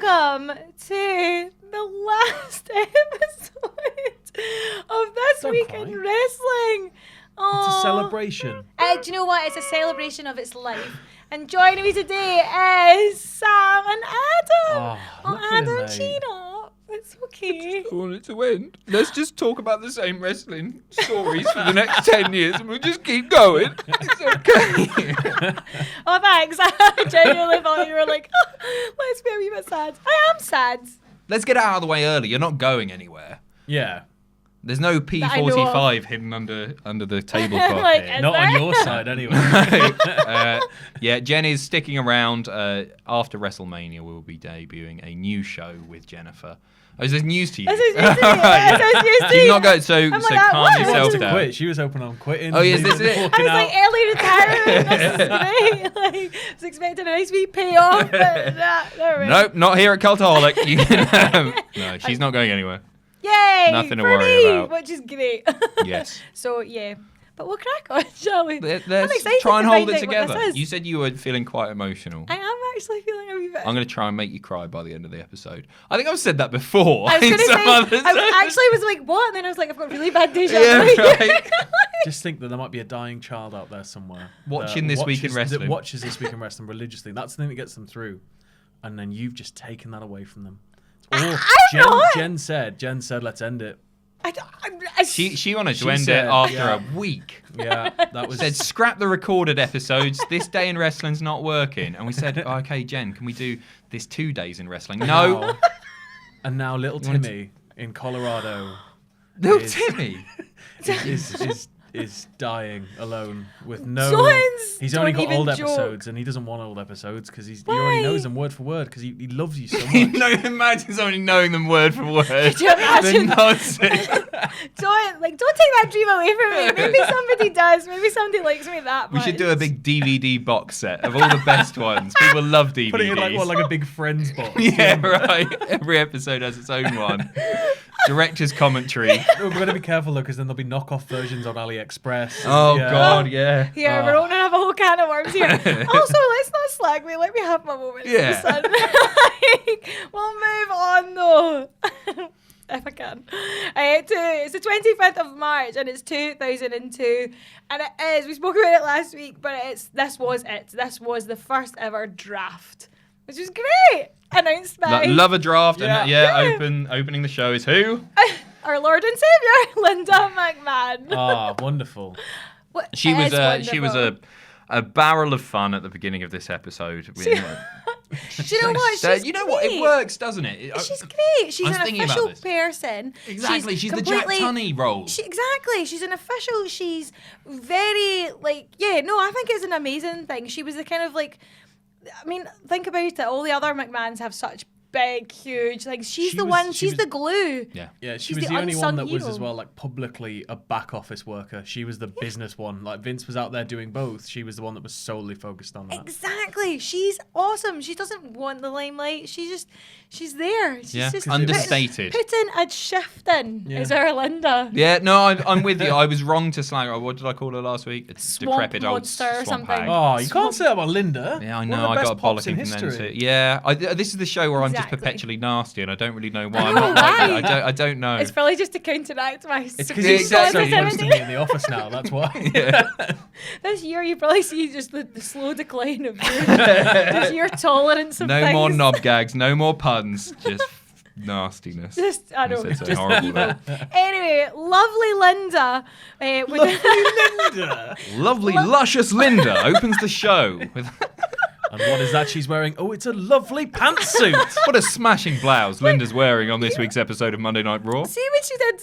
welcome to the last episode of This Week in Wrestling. Oh, it's a celebration. Do you know what? It's a celebration of its life. And joining me today is Sam and Adam. Adam Chino. It's okay. I want it to end. Let's just talk about the same wrestling stories for the next 10 years and we'll just keep going. It's okay. Oh, thanks. I genuinely thought you were like, let's be a wee bit sad. I am sad. Let's get it out of the way early. You're not going anywhere. Yeah. There's no P45 hidden under the tablecloth Like, here. Not on your side, anyway. Yeah, Jen is sticking around. After WrestleMania, we'll be debuting a new show with Jennifer. Oh, is this news to you? This is news to me. This is news to You've me. not got so like, calm what? She yourself wants to down. quit. She was hoping on quitting. Oh, yes, this is it. I was like, early retirement. This is great. Like, I was expecting a nice wee payoff, but Nope, not here at Cultaholic. You can, no, she's not going anywhere. Yay! Nothing to for worry me, about. which is great. Yes. So, yeah. But we'll crack on, shall we? Let's excited try and to hold find it out what together. this is. You said you were feeling quite emotional. I am actually feeling a wee bit. I'm going to try and make you cry by the end of the episode. I think I've said that before. I was going to say, I actually was like, what? And then I was like, I've got really bad deja vu. Yeah, right. Just think that there might be a dying child out there somewhere. Watching This Week in Wrestling. That watches This Week in Wrestling religiously. That's the thing that gets them through. And then you've just taken that away from them. Jen said, let's end it. She wanted to She end said, it after yeah. a week. Yeah, that was... Said, scrap the recorded episodes. This day in wrestling's not working. And we said, okay, Jen, can we do this 2 days in wrestling? No. And now little Timmy in Colorado Little Timmy. is dying alone with no... Jones, He's only don't got old even joke. episodes and he doesn't want old episodes because he already knows them word for word because he loves you so much. Imagine somebody knowing them word for word. Could you imagine? The nonsense. Don't take that dream away from me. Maybe somebody does. Maybe somebody likes me that We much. should do a big DVD box set of all the best ones. People love DVDs. Put it in like a big Friends box. Yeah, right. Every episode has its own one. Director's commentary. We're going to be careful though because then there'll be knockoff versions on AliExpress. Oh, God, yeah. Yeah, we're opening up a whole can of worms here. Also, let's not slag me. Let me have my moment. Yeah. In the sun. We'll move on though. If I can. It's the 25th of March and it's 2002. And it is, we spoke about it last week, but this was it. This was the first ever draft, which was great. Announced by... Love a draft. Yeah. And opening the show is who? our Lord and Savior, Linda McMahon. Ah, wonderful. She was a barrel of fun at the beginning of this episode. Do you know what? She's you know what? It works, doesn't it? She's great. She's I was an thinking about official this. person. Exactly. She's the Jack Tunney role. Exactly. She's an official. She's very I think it's an amazing thing. She was the kind of think about it. All the other McMahons have such big, huge things. She's the glue. Yeah, she She's was the only unsung one that was hero. as well publicly a back office worker. She was the business one. Like Vince was out there doing both. She was the one that was solely focused on that. Exactly. She's awesome. She doesn't want the limelight. She's there. She's just understated. Putting a shift in is our Linda. Yeah, no, I'm with you. I was wrong to slag her. What did I call her last week? A Swamp decrepit old monster or swamp something. hag. Oh, you can't say that about Linda. Yeah, I One know. of the I got a best pops in bollocking from them history. too. Yeah, this is the show where I'm just Exactly. perpetually nasty, and I don't really know why. I I'm know not like why. that. I don't know. It's probably just to counteract my It's because Yeah, he's so exactly. used to me in the office now. That's why. This year you probably see just the slow decline of just your tolerance of No things. more knob gags, no more puns, just nastiness. I know. It's Just horrible. evil. Anyway, lovely Linda. Lovely, luscious Linda opens the show with. And what is that she's wearing? Oh, it's a lovely pantsuit. What a smashing blouse Linda's wearing on this week's episode of Monday Night Raw. See when she did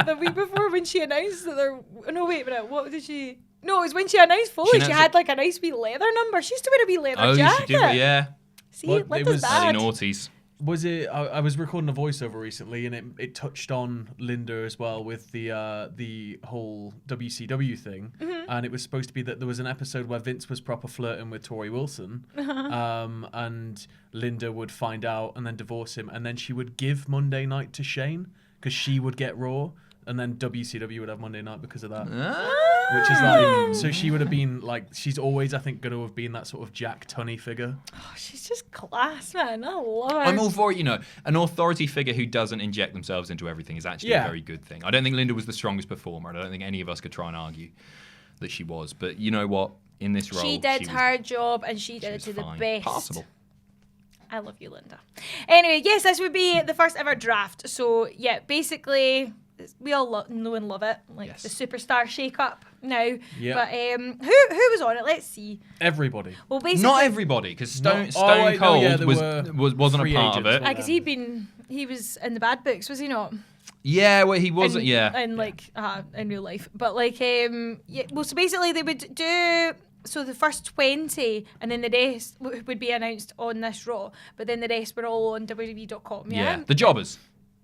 the week before when she announced that there. No, wait a minute. What did she? No, it was when she announced Foley. She had a nice wee leather number. She used to wear a wee leather jacket. She did, yeah. See, Well, Linda's it was bad. Early noughties. Was it? I was recording a voiceover recently, and it touched on Linda as well with the whole WCW thing. Mm-hmm. And it was supposed to be that there was an episode where Vince was proper flirting with Tori Wilson, and Linda would find out and then divorce him, and then she would give Monday Night to Shane because she would get Raw, and then WCW would have Monday Night because of that. which is like, so she would have been like, she's always, I think, going to have been that sort of Jack Tunney figure. Oh, she's just class, man. I love her. I'm all for it, an authority figure who doesn't inject themselves into everything is actually a very good thing. I don't think Linda was the strongest performer, and I don't think any of us could try and argue that she was. But you know what? In this role, she did her job, and she did it to fine. the best. Possible. I love you, Linda. Anyway, yes, this would be the first ever draft. So, yeah, basically, we all know and love it. Like the superstar shake-up now. Yeah. But who was on it? Let's see. Everybody. Well, basically... Not everybody, because Stone Cold wasn't a part of it. Because he was in the bad books, was he not? Yeah, well, he wasn't, in real life. But, like, so basically they would do... So the first 20, and then the rest would be announced on this Raw, but then the rest were all on WWE.com, yeah? The jobbers.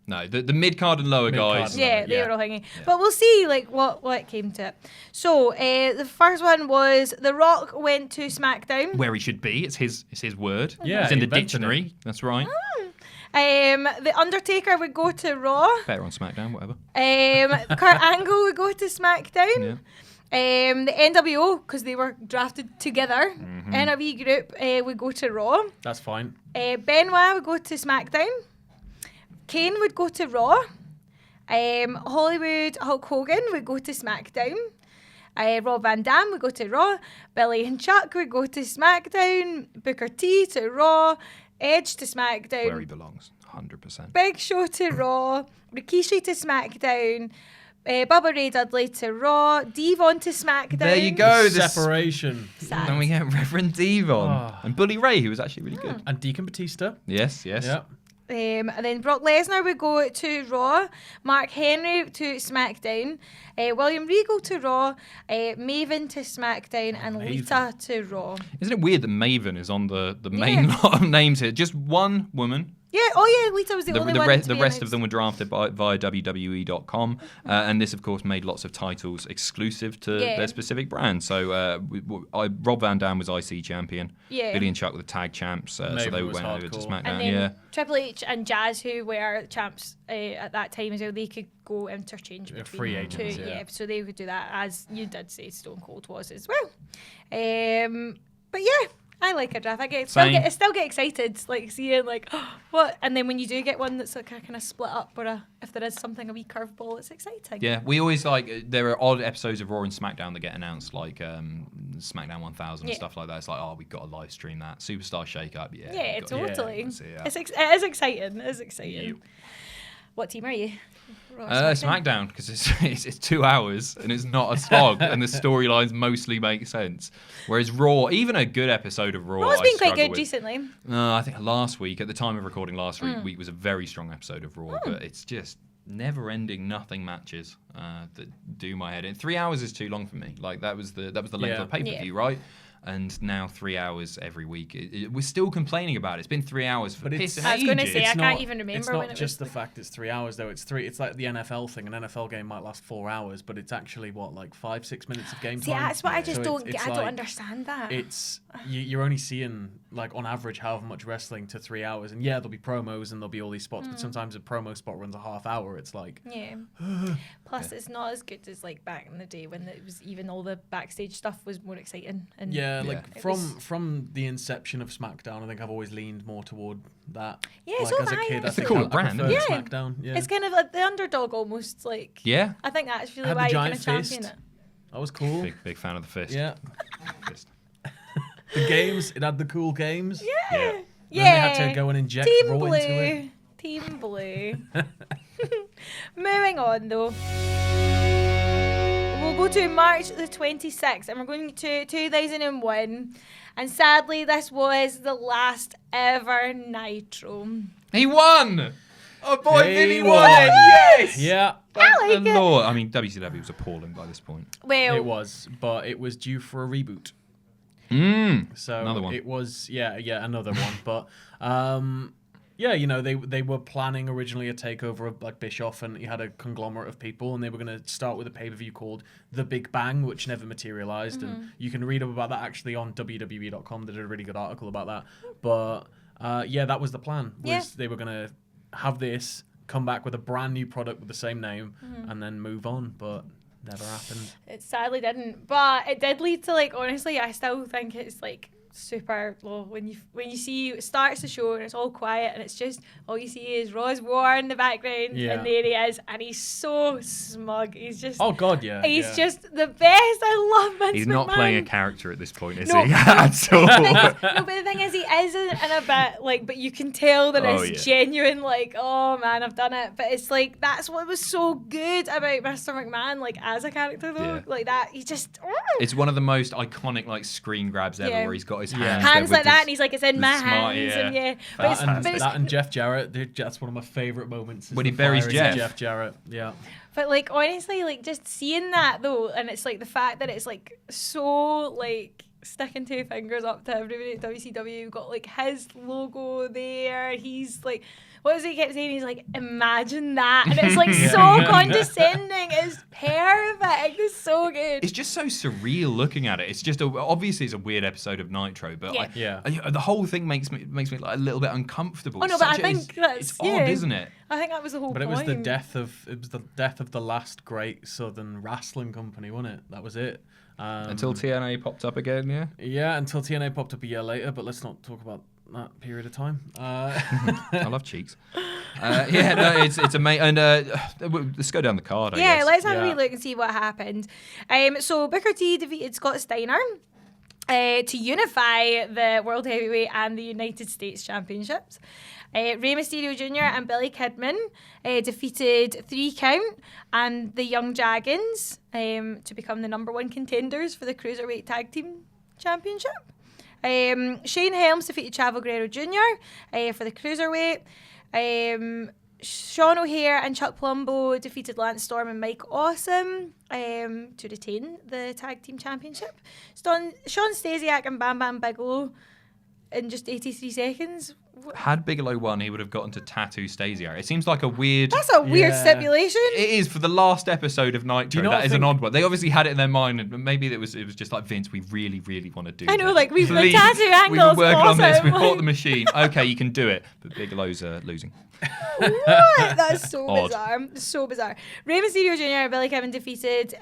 No, the mid-card and lower guys. Yeah, they were all hanging. Yeah. But we'll see, like, what came to it. So, the first one was The Rock went to SmackDown. Where he should be. It's his word. Yeah, it's in the dictionary. That's right. The Undertaker would go to Raw. Better on SmackDown, whatever. Kurt Angle would go to SmackDown. Yeah. The NWO, because they were drafted together, NWE group would go to Raw. That's fine. Benoit would go to SmackDown. Kane would go to Raw. Hollywood Hulk Hogan would go to SmackDown. Rob Van Dam would go to Raw. Billy and Chuck would go to SmackDown. Booker T to Raw. Edge to SmackDown. Where he belongs, 100%. Big Show to Raw. Rikishi to SmackDown. Bubba Ray Dudley to Raw. Devon to SmackDown. There you go. Separation. Then we get Reverend Devon. And Bully Ray, who was actually really good. And Deacon Batista. Yes. Yeah. And then Brock Lesnar would go to Raw, Mark Henry to SmackDown, William Regal to Raw, Maven to SmackDown, and Lita to Raw. Isn't it weird that Maven is on the main lot of names here? Just one woman. Yeah, Lita was the only one. The rest of them were drafted via WWE.com, and this, of course, made lots of titles exclusive to their specific brand. So Rob Van Dam was IC champion. Yeah. Billy and Chuck were the tag champs, so they went over to SmackDown. And then Triple H and Jazz, who were champs at that time as well, they could go interchange between free agents, two. So they would do that, as you did say Stone Cold was as well. But yeah. I like a draft. I still get excited, like seeing like what, and then when you do get one that's like kind of split up, or if there is something a wee curveball, it's exciting. Yeah, we always there are odd episodes of Raw and SmackDown that get announced, like SmackDown 1000 and stuff like that. It's like, we've got to live stream that Superstar Shake Up. Yeah, totally. It is exciting. It is exciting. Yep. What team are you? SmackDown, because it's 2 hours and it's not a slog, and the storylines mostly make sense. Whereas Raw, even a good episode of Raw, Raw's been quite good recently. I think last week, at the time of recording last week, was a very strong episode of Raw, but it's just never-ending nothing matches that do my head in. 3 hours is too long for me. Like that was the length of a pay-per-view, right? And now 3 hours every week. We're still complaining about it. It's been 3 hours for piss and ages. I was going to say, I can't even remember when it was. It's not just the fact it's 3 hours, though. It's like the NFL thing. An NFL game might last 4 hours, but it's actually, 5-6 minutes of game time? See, that's what I just don't get. I don't understand that. You're only seeing, like, on average, however much wrestling to 3 hours. And, there'll be promos and there'll be all these spots, but sometimes a promo spot runs a half hour. It's like... Yeah. Plus, it's not as good as, like, back in the day when it was even all the backstage stuff was more exciting. And from the inception of SmackDown, I think I've always leaned more toward that. Yeah, like, so as a kid, it's a cool brand, isn't it? SmackDown. Yeah. It's kind of like the underdog almost, like. Yeah. I think that's really why you kind of champion it. That was cool. Big fan of the fist. Yeah. The games, it had the cool games. Yeah. Then they had to go and inject Team Raw Blue. into it. Team Blue. Moving on, though. We'll go to March the 26th, and we're going to 2001. And sadly, this was the last ever Nitro. He won! Oh boy, Vinny won! Yes! Yeah. I like it. Lord. I mean, WCW was appalling by this point. Well, it was, but it was due for a reboot. So another one. It was, another one. But they were planning originally a takeover of like Bischoff, and he had a conglomerate of people, and they were going to start with a pay-per-view called The Big Bang, which never materialized. And you can read up about that actually on WWE.com. They did a really good article about that. But that was the plan. They were going to have this, come back with a brand new product with the same name, and then move on. But Never happened. It sadly didn't, but it did lead to, like, honestly, I still think it's like super low when you see it starts the show and it's all quiet and it's just all you see is Ross War in the background and there he is and he's so smug. He's just he's just the best. I love Vince He's not McMahon. playing a character at this point, is No. he? At all. No, but the thing is, he isn't in a bit, like, but you can tell that it's genuine, like, oh man, I've done it. But it's like, that's what was so good about Mr. McMahon, like, as a character, though. Like, that, he just... It's one of the most iconic, like, screen grabs ever where he's got his hands like that, this, and he's like, it's in my smart, hands. That and Jeff Jarrett, that's one of my favourite moments. When he buries Jeff Jarrett, But, like, honestly, like, just seeing that, though, and it's, like, the fact that it's, like, so, like, sticking two fingers up to everybody at WCW. You've got, like, his logo there. He's, like... What does he keep saying? He's like, imagine that. And it's like so condescending. It's perfect. It's so good. It's just so surreal looking at it. It's just, obviously it's a weird episode of Nitro, but the whole thing makes me like a little bit uncomfortable. Oh no, but I think that's... It's odd, isn't it? I think that was the whole point. But it was the death of the last great Southern wrestling company, wasn't it? That was it. Until TNA popped up again, yeah? Yeah, until TNA popped up a year later, but let's not talk about that period of time. I love cheeks. It's amazing. And let's go down the card, I guess. Let's have a wee look and see what happened. So Booker T defeated Scott Steiner to unify the World Heavyweight and the United States Championships. Rey Mysterio Jr. and Billy Kidman defeated 3 Count and the Young Dragons to become the #1 contenders for the Cruiserweight Tag Team Championship. Shane Helms defeated Chavo Guerrero Jr. For the Cruiserweight. Sean O'Hare and Chuck Palumbo defeated Lance Storm and Mike Awesome to retain the Tag Team Championship. Sean Stasiak and Bam Bam Bigelow in just 83 seconds. Had Bigelow won, he would have gotten to tattoo Stasiak. It seems like a weird... That's a weird stipulation. It is, for the last episode of Nitro. That is an odd one. They obviously had it in their mind, and maybe it was just like, Vince, we really, really want to do this. I know, like, we've got Please, tattoo angles. We've been working on this. We've Like... bought the machine. Okay, you can do it. But Bigelow's losing. What? That's so bizarre. So bizarre. Rey Mysterio Jr. and Billy Kidman defeated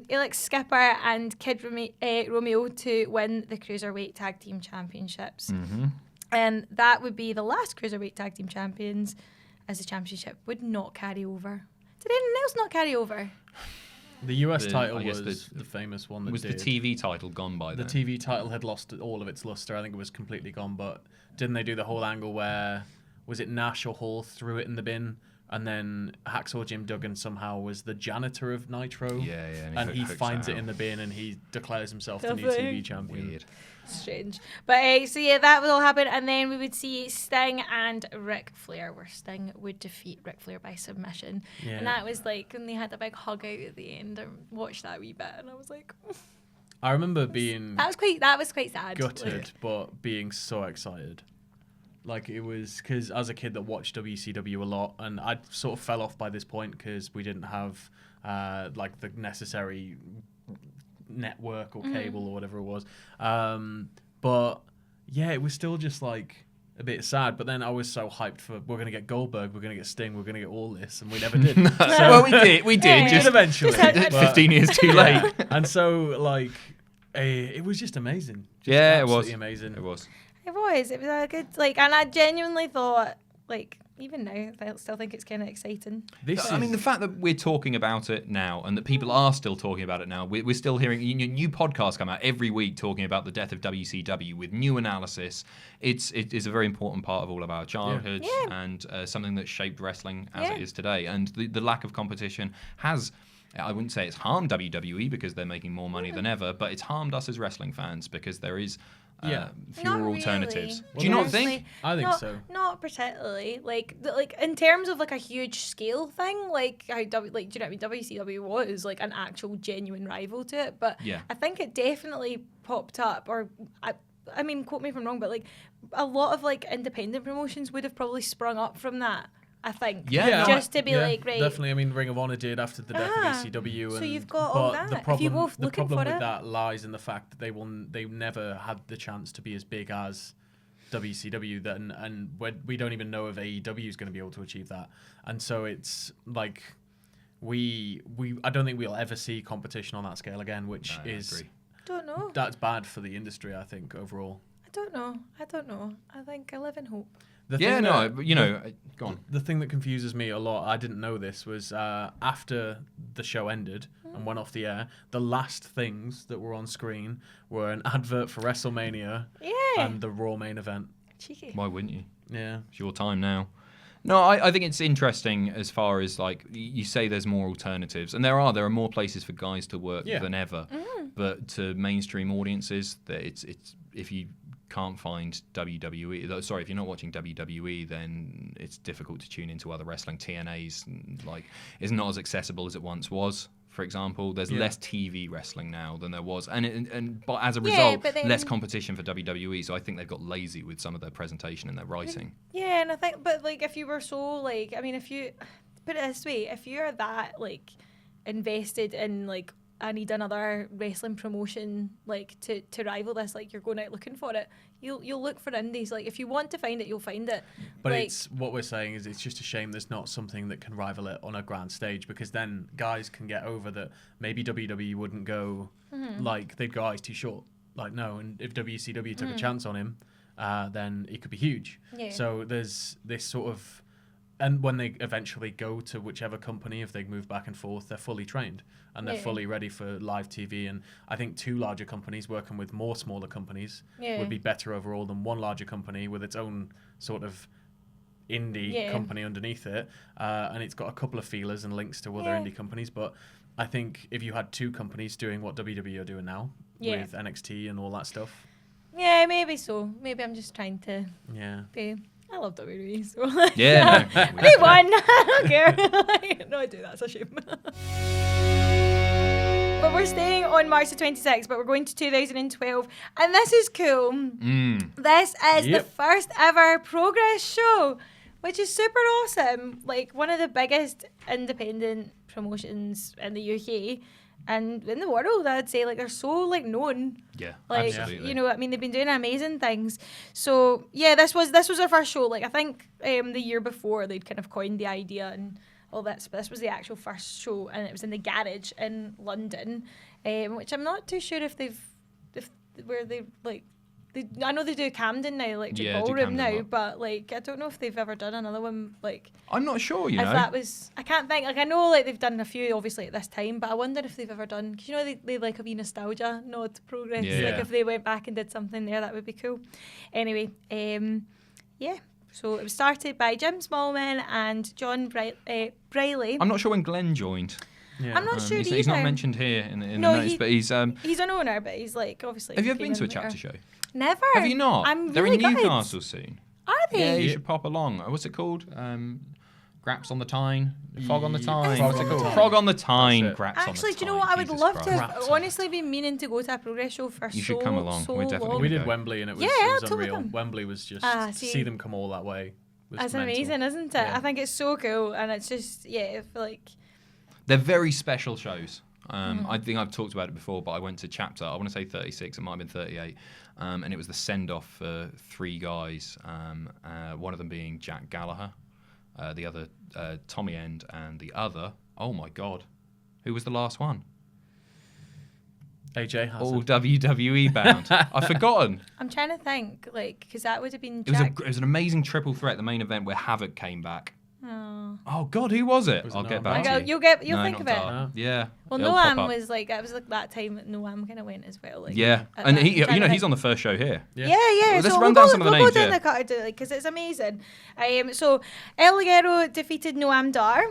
Alex Skipper and Kid Romeo to win the Cruiserweight Tag Team Championships. Mm-hmm. And that would be the last Cruiserweight Tag Team Champions, as the championship would not carry over. Did anyone else not carry over? The US title was the famous one that was did. The TV title gone by then? The TV title had lost all of its luster. I think it was completely gone, but didn't they do the whole angle where, was it Nash or Hall threw it in the bin? And then Hacksaw Jim Duggan somehow was the janitor of Nitro. Yeah. And he finds it in the bin and he declares himself the new TV champion. Weird. Strange. But that would all happen, and then we would see Sting and Ric Flair, where Sting would defeat Ric Flair by submission. Yeah. And that was like when they had a big hug out at the end. I watched that wee bit and I was like, I remember being that was quite sad. Gutted, but being so excited. Like, it was because as a kid that watched WCW a lot, and I sort of fell off by this point because we didn't have like the necessary network or cable or whatever it was. But yeah, it was still just like a bit sad. But then I was so hyped for, we're going to get Goldberg, we're going to get Sting, we're going to get all this, and we never did. Well, we did just eventually. 15 years too late. And so, like, it was just amazing. It was amazing. It was a good, like, and I genuinely thought, like, even now, I still think it's kind of exciting. I mean, the fact that we're talking about it now and that people are still talking about it now, we're still hearing new podcasts come out every week talking about the death of WCW with new analysis. It is a very important part of all of our childhoods and something that shaped wrestling as it is today. And the lack of competition has... I wouldn't say it's harmed WWE because they're making more money than ever, but it's harmed us as wrestling fans because there is... fewer alternatives. Really. Do you not think? I think so. Not particularly. Like in terms of like a huge scale thing, like how do you know what I mean? WCW was like an actual genuine rival to it, but I think it definitely popped up. Or I mean, quote me if I'm wrong, but like a lot of like independent promotions would have probably sprung up from that. I think. Just to be like, right. Definitely. I mean, Ring of Honor did after the death of ECW. So you've got all that. The problem with it. that lies in the fact that they never had the chance to be as big as WCW. And we don't even know if AEW is going to be able to achieve that. And so it's like I don't think we'll ever see competition on that scale again, which I is agree. Don't know. that's bad for the industry, I think, overall. I don't know. I think I live in hope. The Yeah, thing no, that- go on. The thing that confuses me a lot, I didn't know this, was after the show ended and went off the air, the last things that were on screen were an advert for WrestleMania and the Raw main event. Cheeky. Why wouldn't you? Yeah. It's your time now. No, I think it's interesting as far as like you say there's more alternatives, and there are more places for guys to work than ever. But to mainstream audiences, that it's if you can't find WWE, sorry, if you're not watching WWE, then it's difficult to tune into other wrestling. TNA's is not as accessible as it once was. For example, there's less TV wrestling now than there was, but as a result, less competition for WWE. So I think they've got lazy with some of their presentation and their writing. Yeah, and I think, but like, if you were so like, I mean, if you put it this way, if you're that like invested in like, I need another wrestling promotion like to rival this, like you're going out looking for it, you'll look for indies. Like if you want to find it, you'll find it. But like, it's what we're saying is it's just a shame there's not something that can rival it on a grand stage, because then guys can get over that maybe WWE wouldn't go like they'd go, he's too short. Like no, and if WCW took a chance on him, then it could be huge. Yeah. So there's this sort of, and when they eventually go to whichever company, if they move back and forth, they're fully trained and they're fully ready for live TV. And I think two larger companies working with more smaller companies would be better overall than one larger company with its own sort of indie company underneath it. And it's got a couple of feelers and links to other indie companies. But I think if you had two companies doing what WWE are doing now with NXT and all that stuff. Yeah, maybe so. Maybe I'm just trying to be... I love WWE, so Yeah, no, they won. I don't care. No, I do. That's a shame. But we're staying on March the 26th, but we're going to 2012, and this is cool. This is the first ever Progress show, which is super awesome. Like one of the biggest independent promotions in the UK. And in the world, I'd say, like, they're so, like, known. Yeah, like, absolutely. You know, I mean, they've been doing amazing things. So, yeah, this was our first show. Like, I think the year before, they'd kind of coined the idea and all that. But this was the actual first show, and it was in the garage in London, which I'm not too sure if I know they do Camden now, Electric Ballroom now, but like I don't know if they've ever done another one. Like I'm not sure, you know. That was, I can't think. Like I know, like they've done a few obviously at this time, but I wonder if they've ever done. Cause you know they like a wee nostalgia nod to Progress. Yeah. Like if they went back and did something there, that would be cool. Anyway, So it was started by Jim Smallman and John Briley. I'm not sure when Glenn joined. Yeah. I'm not sure either. He's not mentioned here in the notes, but he's an owner, but he's like obviously. Have you ever been to a chapter show? Never. Have you not? I'm They're really in Newcastle soon. Are they? Yeah, you should pop along. What's it called? Graps on the Tyne? Fog on the Tyne? What's it called? Frog on the Tyne. That's it. Graps on the Tyne. Actually, do you know what? I would Jesus love Christ. to have honestly been meaning to go to a Progress show for You should come along. so We're definitely long. We go. did Wembley and it was, Yeah, it was totally unreal. come. Wembley was just, See. see them come all that way. Was That's mental. amazing, isn't it? Yeah. I think it's so cool, and it's just I feel like They're very special shows. I think I've talked about it before, but I went to chapter, I want to say 36, it might have been 38, and it was the send-off for three guys, one of them being Jack Gallagher, the other Tommy End, and the other, oh my God, who was the last one? AJ Hazard. All WWE bound. I've forgotten. I'm trying to think, like, because that would have been It was, Jack. it was an amazing triple threat, the main event where Havoc came back. Oh. Oh God, who was it? Was it I'll get Noam back Dar? to you. You'll No, think not of it. Dar. No. Yeah. Well, It'll pop Noam up. was like, it was like that time that Noam kind of went as well. Like, Yeah, at and that- he, trying you know, to he's think. on the first show here. Yeah. Yeah. Let's So run we'll down go, some of the we'll names, go down yeah. the card because it's amazing. So El Ligero defeated Noam Dar.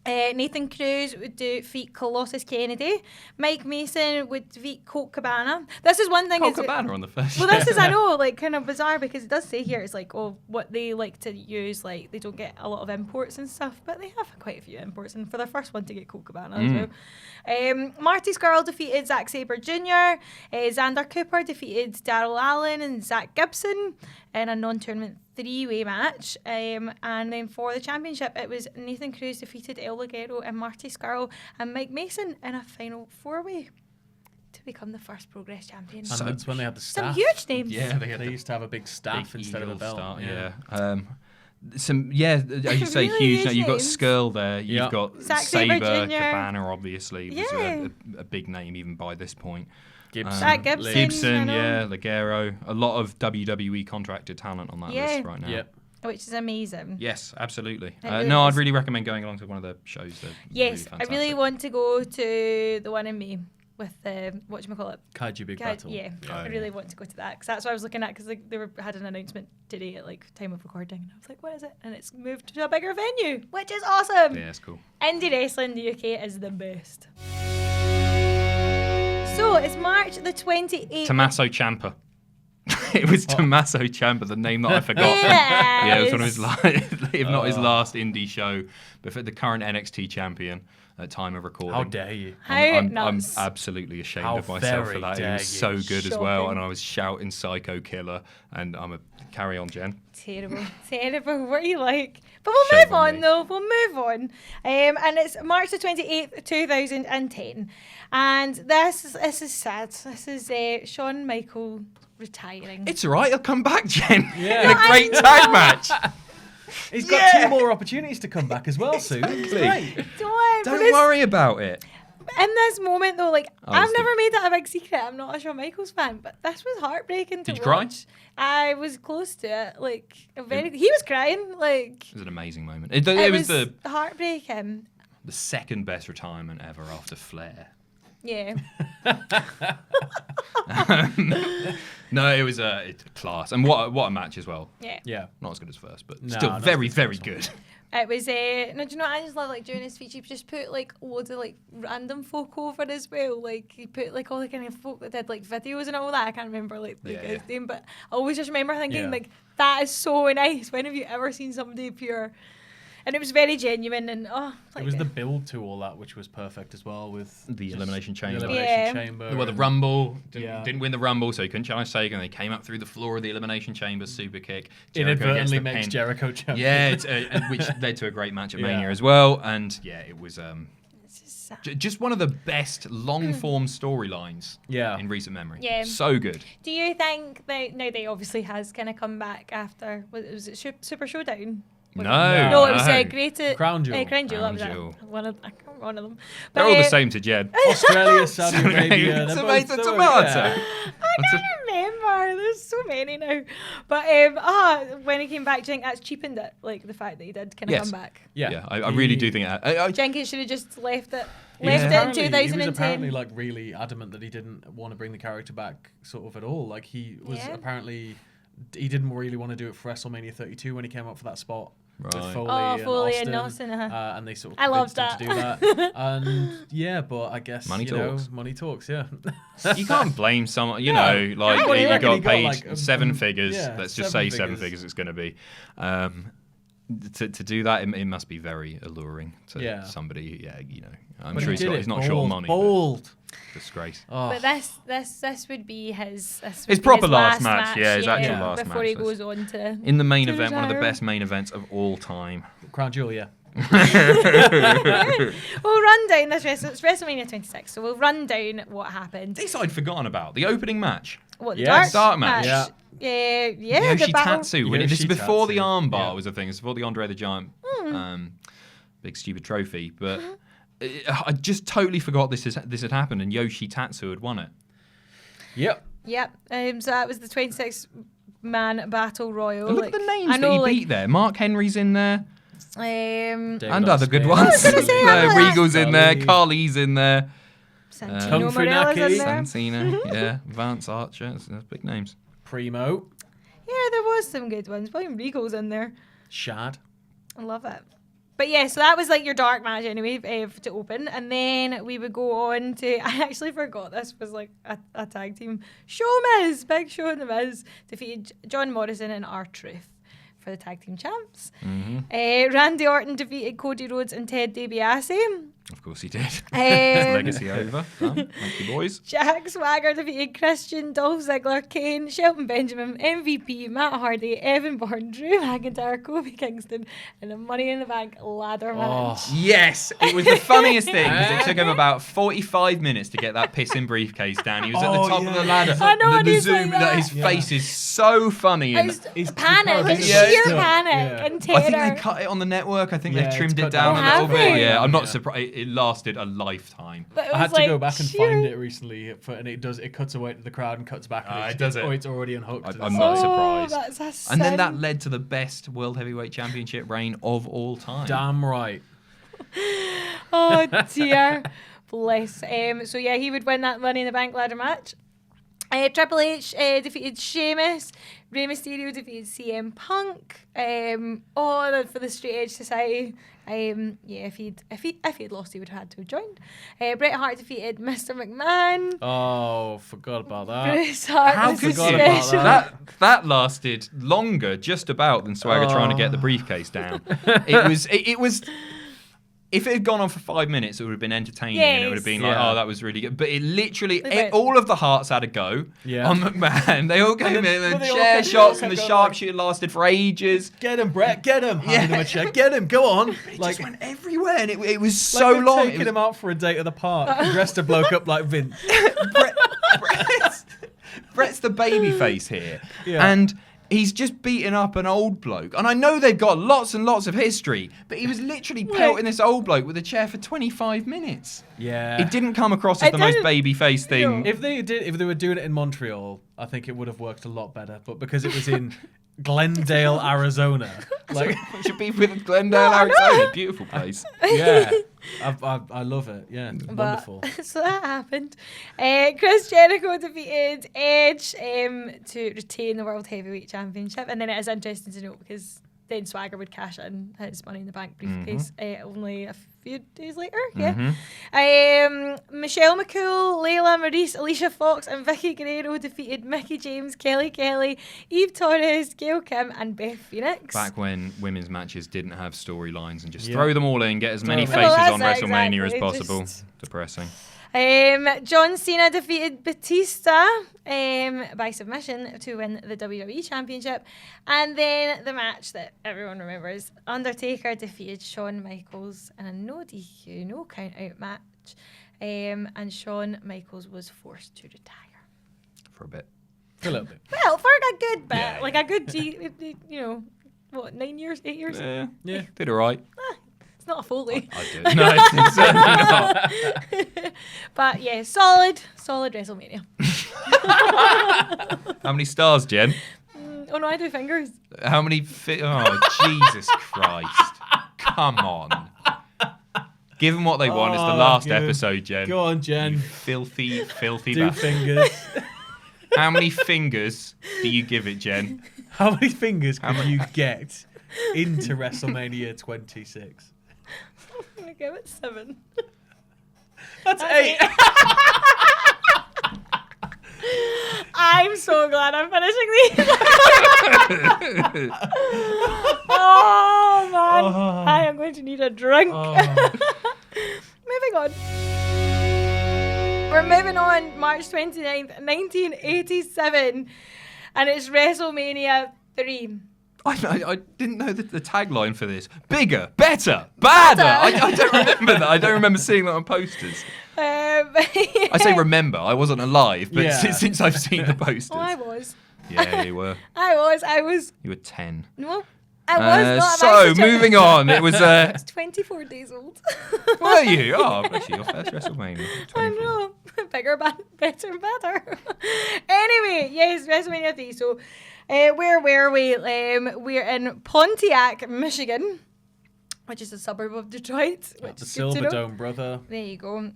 Nathan Cruz would defeat Colossus Kennedy. Mike Mason would defeat Colt Cabana. This is one thing. Colt is- Cabana on the first Well, this is, I know, like kind of bizarre because it does say here it's like, oh, what they like to use, like they don't get a lot of imports and stuff, but they have quite a few imports. And for their first one to get Colt Cabana as well. Marty Scurll defeated Zack Sabre Jr. Xander Cooper defeated Darryl Allen and Zach Gibson in a non-tournament three-way match. And then for the championship, it was Nathan Cruz defeated El Ligero and Marty Scurll and Mike Mason in a final four-way to become the first Progress champion. And that's when they had the Some staff. huge names. Yeah, They used to have a big staff Big instead of a eagle belt. start, yeah. Some, as you say, Really huge. huge You've got names. Skrull there. You've got Zack Sabre, Sabre Jr. Cabana, obviously, was Yeah. a big name even by this point. Gibson. Gibson, I know. Ligero. A lot of WWE contracted talent on that list right now. Yep. Which is amazing. Yes, absolutely. It really I'd is. really recommend going along to one of the shows. They're Yes, really I really want to go to the one in May with whatchamacallit. Kaiju Big Battle. Yeah, I really want to go to that because that's what I was looking at because they had an announcement today at like time of recording and I was like, what is it? And it's moved to a bigger venue, which is awesome. Yeah, it's cool. Indie wrestling in the UK is the best. So it's March the 28th. Tommaso Ciampa. It was Tommaso Ciampa, the name that I forgot. Yes. Yeah, it was one of his last, if not his last indie show, but for the current NXT champion at time of recording. How dare you? I'm nuts. absolutely ashamed How of myself for very that. It dare was so you. good as well, Shocking. and I was shouting "Psycho Killer," and carry on, Jen. Terrible. What are you like? But we'll Shame move on on, me. though. We'll move on. And it's March the 28th, 2010. And this is sad. This is Shawn Michaels retiring. It's all right. He'll come back, Jen. Yeah. In a great tag match. He's got 2 more opportunities to come back as well soon. It's Exactly. great. Don't worry about it. In this moment, though, like, Oh, I've it's never made that a big secret. I'm not a Shawn Michaels fan, but this was heartbreaking to Did you cry? watch. I was close to it. Like, he was crying. Like, It was an amazing moment. it It was was heartbreaking. the second best retirement ever after Flair. Yeah. No, it was class, and what a match as well. Yeah. Yeah. Not as good as first, but No, still not very, as good as very first good. It was no, do you know what I just love? Like during his speech, he just put like loads of like random folk over as well. Like he put like all the kind of folk that did like videos and all that. I can't remember like the guy's name, but I always just remember thinking like that is so nice. When have you ever seen somebody pure? And it was very genuine and It was the build to all that which was perfect as well with The Elimination Chamber. The Elimination Yeah. Chamber. Well, the Rumble Yeah. didn't win the Rumble, so he couldn't challenge Sagan. They came up through the floor of the Elimination Chamber, super kick. Jericho gets Inadvertently the makes pin. Jericho champion. Yeah, which led to a great match at Yeah. Mania as well. And yeah, it was It's just sad. just one of the best long form storylines in recent memory. Yeah. So good. Do you think that now they obviously has kind of come back after was it Super Showdown? No, No, it was no. Great Crown Jewel. Crown Jewel. That was Crown Jewel. it. One of them. They're all the same to Jed. Australia, Saudi Arabia. they're both Tomato, so- tomato. yeah. I can't remember. There's so many now. But when he came back, do you think that's cheapened it? Like the fact that he did kind of Yes. come back. Yeah, I really do think I Jenkins should have just left it. He was Left it in apparently- He was 2010. apparently like really adamant that he didn't want to bring the character back sort of at all. Like he was apparently he didn't really want to do it for WrestleMania 32 when he came up for that spot. With Right. Foley and and Austin, and they sort of I loved convinced him to do that. And yeah, but I guess Money talks. money talks. Yeah, You can't blame someone, you No. know, like Well, you reckon got he got, paid like, seven figures. yeah, Let's just seven say seven figures. figures it's going to be. To do that, it must be very alluring to somebody. Yeah, you know, I'm But sure he did he's it not short of money. but Bold. Disgrace. Oh. But this would be his. This would His be proper his last match, yeah, his actual last before match. he goes on to. In the main to event, one of the retire. best main events of all time. Crown Jewel, yeah. We'll run down this it's WrestleMania 26, so we'll run down what happened. This I'd forgotten about. The opening match. What the Yes. dark match. Yeah. Yeah, the battle. Yoshitatsu. When this is before the Yoshitatsu, armbar yeah. was a thing. It's before the Andre the Giant big stupid trophy. But I just totally forgot this had happened and Yoshitatsu had won it. Yep. Yep. So that was the 26-man battle royal. And look at the names that he beat there. Mark Henry's in there. David And other good Osprey. ones. I was gonna say, I know that. Regal's in there. Kali. Carly's in there. Santino Kung Fu Morella's in Naki. there. Santina. Yeah. Vance Archer. That's big names. Primo. Yeah, there was some good ones. William Regal's in there. Shad. I love it. But yeah, so that was like your dark match anyway to open. And then we would go on to, I actually forgot this was like a tag team. Miz, Big Show and The Miz defeated John Morrison and R-Truth for the tag team champs. Randy Orton defeated Cody Rhodes and Ted DiBiase. Of course he did. Legacy Um, over. Thank you, boys. Jack Swagger defeated Christian, Dolph Ziggler, Kane, Shelton Benjamin, MVP, Matt Hardy, Evan Bourne, Drew McIntyre, Kofi Kingston, and a Money in the Bank ladder match. Yes, it was the funniest thing because it took him about 45 minutes to get that pissing briefcase down. He was at the top of the ladder. I know, and the he's zoom like that. his face is so funny. It was He's panic, probably it's the sheer best. panic, Yeah. on Terror. I think they cut it on the network. I think Yeah, they've trimmed it's it cut down down. a little Have bit. they? Yeah, I'm not Yeah. surprised. It lasted a lifetime. But it I had was to go like back and sheer- find it recently, and it cuts away to the crowd and cuts back. And It does it. Oh, it's already unhooked. to the I'm side. not Oh, surprised. that's a And then that sin. led to the best World Heavyweight Championship reign of all time. Damn right. Oh dear. Bless. So yeah, he would win that Money in the Bank ladder match. Triple H defeated Sheamus. Rey Mysterio defeated CM Punk. For the Straight Edge Society. If he'd lost, he would have had to have joined. Bret Hart defeated Mr. McMahon. Oh, forgot about that. Bruce Hart How was could forgot you? about special. That lasted longer, just about, than Swagger trying to get the briefcase down. It was. If it had gone on for 5 minutes, it would have been entertaining, and it would have been like, Yeah. "Oh, that was really good." But it literally, They went- all of the Hearts had a go Yeah. on McMahon. They all came in, but and they all chair kept- shots, they all and the kept going, sharpshooter lasted for ages. Get him, Brett. Get him. Yeah. Handing him a check. Get him. Go on. It just went everywhere, and it was like so they've long. It taken was- him out for a date at the park. Dressed a bloke up like Vince. Brett's the baby face here. Yeah. And he's just beating up an old bloke. And I know they've got lots and lots of history, but he was literally pelting this old bloke with a chair for 25 minutes. Yeah. It didn't come across as the most didn't- baby face thing. If they were doing it in Montreal, I think it would have worked a lot better. But because it was in Glendale, Arizona, like It should be with Glendale, Arizona. Beautiful place. yeah, I love it. Yeah, wonderful. So that happened. Chris Jericho defeated Edge to retain the World Heavyweight Championship. And then it is interesting to note because then Swagger would cash in his Money in the Bank briefcase only a few days later. Yeah. Michelle McCool, Layla Maurice, Alicia Fox, and Vicky Guerrero defeated Mickie James, Kelly Kelly, Eve Torres, Gail Kim, and Beth Phoenix. Back when women's matches didn't have storylines and just Yeah. throw them all in, get as many Well, faces that's on it, WrestleMania exactly, as possible. just- Depressing. John Cena defeated Batista by submission to win the WWE Championship. And then the match that everyone remembers, Undertaker defeated Shawn Michaels in a no DQ, no count out match. And Shawn Michaels was forced to retire. For a bit. A little bit. Well, for a good bit, Yeah, like a good, 9 years, 8 years? Yeah. Did all right. It's not a Foley. I did. No, it's certainly not. But yeah, solid WrestleMania. How many stars, Jen? Oh no, I do fingers. How many? Oh, Jesus Christ! Come on. Give them what they want. It's the Oh, last good. episode, Jen. Go on, Jen. Filthy, filthy Do bastard. fingers. How many fingers do you give it, Jen? How many fingers could you get into WrestleMania 26? I'm gonna give it 7. That's 8. I'm so glad I'm finishing these. Oh man, Oh. I am going to need a drink. Oh. Moving on. We're moving on. March 29th, 1987, and it's WrestleMania 3. I didn't know the tagline for this. Bigger, better, badder. I don't remember that. I don't remember seeing that on posters. I say remember. I wasn't alive, but Yeah. since I've seen the posters. Oh, I was. Yeah, you were. I was. You were 10. No, I was not. So, moving on. It was... I was 24 days old. were you? Oh, bless you. Your first WrestleMania. I 24. know. Bigger, better, and better. Anyway, yes, WrestleMania 3. So, where were we? We're in Pontiac, Michigan, which is a suburb of Detroit. Which The is good to Silver know. Dome, brother. There you go.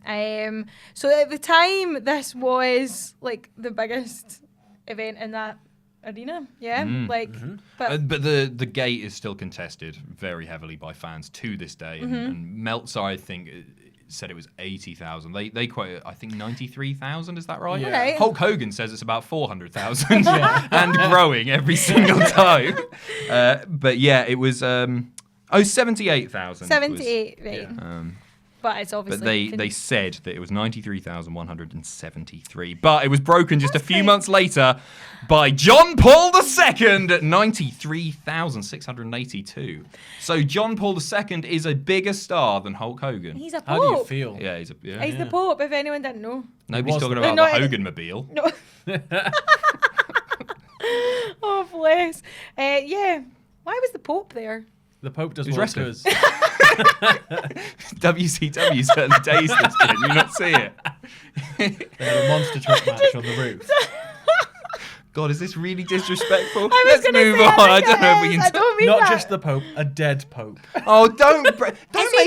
So at the time, this was like the biggest event in that arena. Yeah, but But the gate is still contested very heavily by fans to this day. And Meltzer, I think, said it was 80,000. They quoted, I think, 93,000. Is that right? Yeah. Right. Hulk Hogan says it's about 400,000 and growing every single time. But yeah, it was 78,000. 78, right? Yeah. But it's obviously. But they said that it was 93,173. But it was broken just a few great. months later by John Paul II at 93,682. So John Paul II is a bigger star than Hulk Hogan. He's a How do you pope. feel? Yeah, he's He's the Pope, if anyone didn't know. Nobody's was talking the- about No, the Hogan-mobile. No. Oh, bless. Yeah. Why was the Pope there? The Pope does He's what he wrestling. does. WCW's early days, this kid. You not see it? They had a monster truck match on the roof. God, is this really disrespectful? I was Let's gonna move say, on. I don't know if we I can. don't mean Not that. just the Pope, a dead Pope. Oh, don't Is make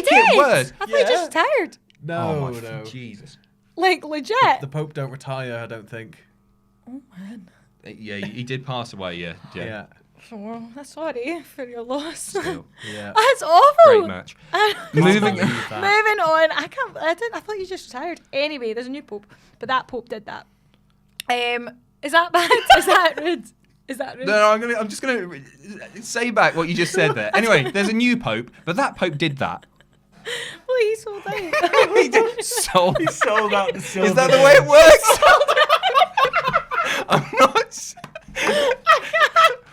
he it dead? worse. I thought he just retired. No, Oh, no. Jesus. Like, legit. The Pope don't retire, I don't think. Oh, man. Yeah, he did pass away. Yeah. Yeah. Oh, I'm sorry for your loss. Still. Yeah. That's awful. Great match. Moving Moving. on. I thought you just retired. Anyway, there's a new Pope, but that Pope did that. Is that bad? Is that rude? Is that rude? No, I'm just gonna say back what you just said there. Anyway, there's a new Pope, but that Pope did that. Well, he sold out. He did sold. He sold out the silver. Is that the way it works? I'm not.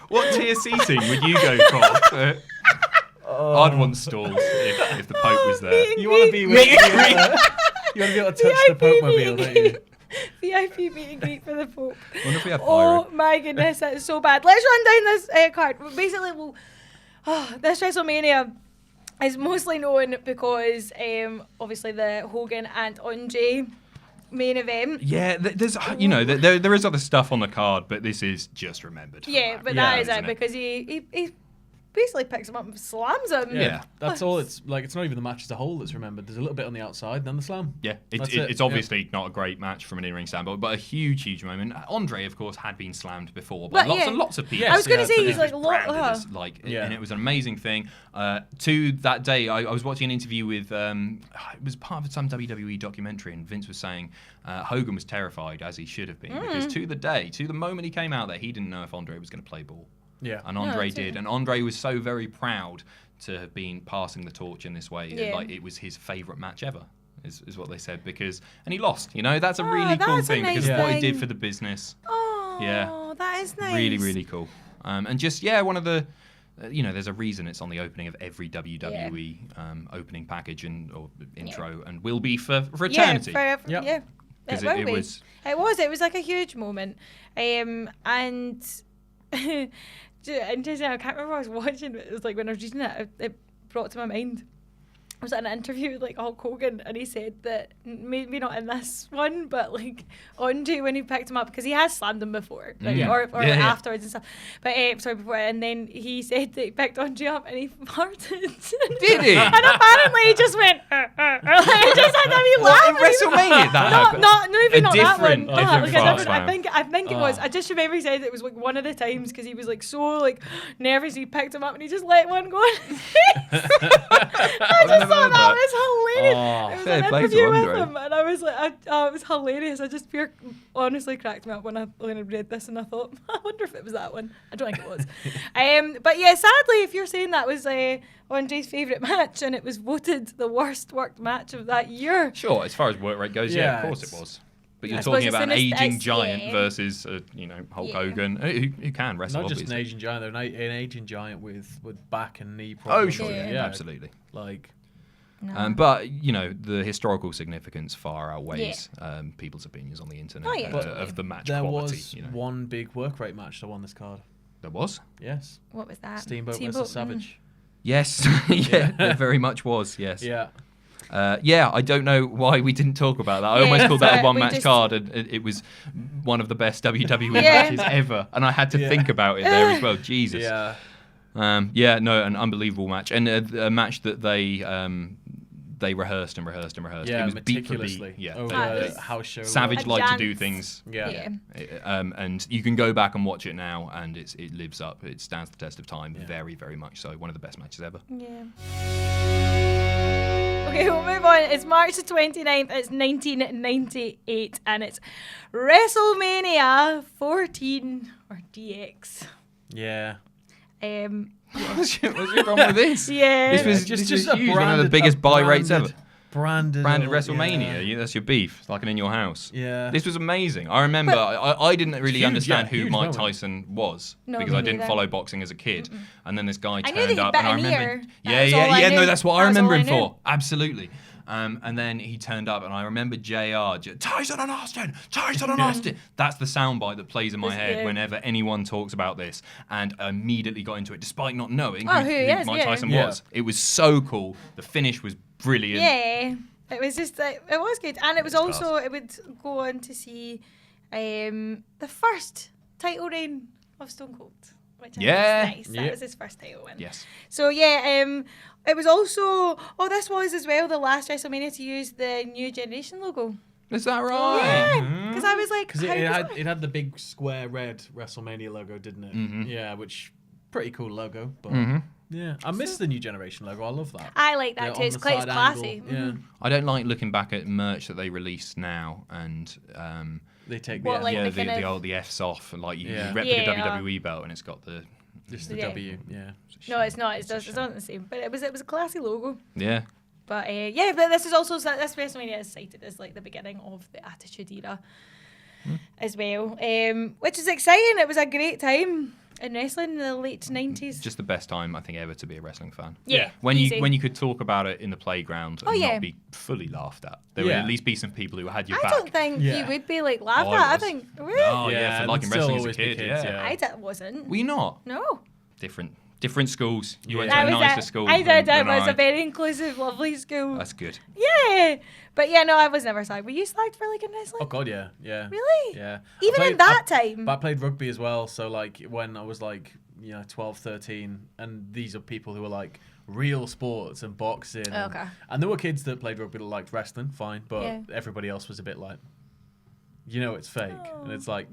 What tier seating would you go for? I'd want stalls if the Pope was there. You want to be with you want to be able to touch the Pope mobile, don't you? VIP meet and greet for the Pope. Wonder if we have Oh pyro. my goodness, that's so bad. Let's run down this card. Basically, this WrestleMania is mostly known because obviously the Hogan and Andre main event. Yeah, there's there is other stuff on the card, but this is just remembered. For Yeah, that, but Yeah, that is isn't it because he basically picks him up and slams him. Yeah. That's all. It's like it's not even the match as a whole that's remembered. There's a little bit on the outside, then the slam. Yeah, That's it. it's obviously not a great match from an in-ring standpoint, but a huge moment. Andre, of course, had been slammed before by But lots yeah. and lots of people. Yes, I was going to yeah, say but he's it like was branded as, Yeah. and it was an amazing thing. To that day, I was watching an interview with it was part of some WWE documentary, and Vince was saying Hogan was terrified, as he should have been, because to the moment he came out there, he didn't know if Andre was going to play ball. Yeah. And Andre that's it. did. And Andre was so very proud to have been passing the torch in this way. Yeah. Like, it was his favourite match ever, is what they said. And he lost. You know, that's a really cool that's a thing nice because of what he did thing. for the business. Oh, Yeah. that is nice. Really, really cool. And just, one of the... there's a reason it's on the opening of every WWE opening package or intro, and will be for eternity. Yeah, Yep. yeah. 'Cause will it be. was- It was like a huge moment. And just, I can't remember what I was watching, but it was like when I was reading it, it brought to my mind. I was at an interview with like Hulk Hogan, and he said that maybe not in this one, but like Andre when he picked him up, because he has slammed him before, like, Yeah. or Yeah, yeah. afterwards and stuff. But sorry, before, and then he said that he picked Andre up and he farted. Did he? And apparently he just went. Like, just had that wee laugh. In WrestleMania, that happened? Not even not that one. different- a different Like a fart different- slam. I think it was. I just remember he said it was like one of the times because he was like so like nervous. He picked him up and he just let one go. In his face. I just thought that was hilarious. Oh, It was fair an play to interview with Andre. him, and I was like, it was hilarious. I just honestly cracked me up when I read this, and I thought, I wonder if it was that one. I don't think it was. But yeah, sadly, if you're saying that was Andre's favourite match, and it was voted the worst worked match of that year. Sure, as far as work rate goes, Yeah, of course it it's- was. But I you're suppose talking it's about an an aging aesthetic, giant yeah. versus, Hulk Yeah. Hogan, who can wrestle, not just an obviously. aging giant, they're an aging giant with back and knee problems. Oh, sure, Yeah. yeah, absolutely. Like, No. But, the historical significance far outweighs people's opinions on the internet Oh, yeah. of the match there quality. was one big work rate match that won this card. There was? Yes. What was that? Steamboat versus Savage. Yes, there very much was, yes. Yeah. I don't know why we didn't talk about that. I Yeah, almost called that a we one-match just- card, and it was one of the best WWE Yeah. matches ever. And I had to Yeah. think about it there as well. Jesus. Yeah. An unbelievable match, and a match that they rehearsed and rehearsed and rehearsed. Yeah, it was beat for meticulously. beat. Yeah, Over That was- the house show. Savage A liked to do dance. things. Yeah. And you can go back and watch it now, and it lives up. It stands the test of time, Yeah. very, very much so. One of the best matches ever. Yeah. Okay, we'll move on. It's March the 29th. It's 1998, and it's WrestleMania 14 or DX. Yeah. What's your problem with this? Yeah. This was Just huge. a One of the branded- biggest a buy rates ever. Branded WrestleMania. Yeah. That's your beef. It's like an in your house. Yeah. This was amazing. I remember I didn't really Huge, understand yeah, who huge Mike moment. Tyson was No, because me I didn't neither. follow boxing as a kid. And then this guy I knew that turned he up, bit and I an remember. ear. That was all I No, knew. that's what I That was remember all I him knew. for. Absolutely. And then he turned up, and I remember JR, Tyson and Austin. That's the soundbite that plays in my head whenever anyone talks about this. And I immediately got into it, despite not knowing who Mike Tyson was. It was so cool. The finish was brilliant. Yeah. It was just it was good, and it was also it would go on to see the first title reign of Stone Cold, which I think is nice. That was his first title win. Yes. So it was also this was as well the last WrestleMania to use the New Generation logo. Is that right? Yeah, because I was like, because it had the big square red WrestleMania logo, didn't it? Mm-hmm. Yeah, which pretty cool logo, but. Yeah, I miss the New Generation logo. I love that. I like that too. It's quite classy. Yeah. I don't like looking back at merch that they release now and they take the F's off and like you replica WWE belt and it's got the W. Yeah. No, it's not. It's not the same. But it was a classy logo. Yeah. But but this is also this WrestleMania is cited as like the beginning of the Attitude Era as well, which is exciting. It was a great time in wrestling in the late 90s. Just the best time I think ever to be a wrestling fan. Yeah. When you could talk about it in the playground and not be fully laughed at. There would at least be some people who had your back. I don't think you would be like laughed at. I think really. Oh yeah, for liking wrestling as a kid. I wasn't. Were you not? No. Different schools. You went to a nicer school. I did. It was a very inclusive, lovely school. That's good. Yeah. But no, I was never slagged. Were you slagged for like in wrestling? Oh god, yeah. Really? Yeah. Even in that time? But I played rugby as well, so like when I was like 12, 13, and these are people who were like real sports and boxing. And there were kids that played rugby that liked wrestling, fine, but everybody else was a bit like, it's fake. And it's like,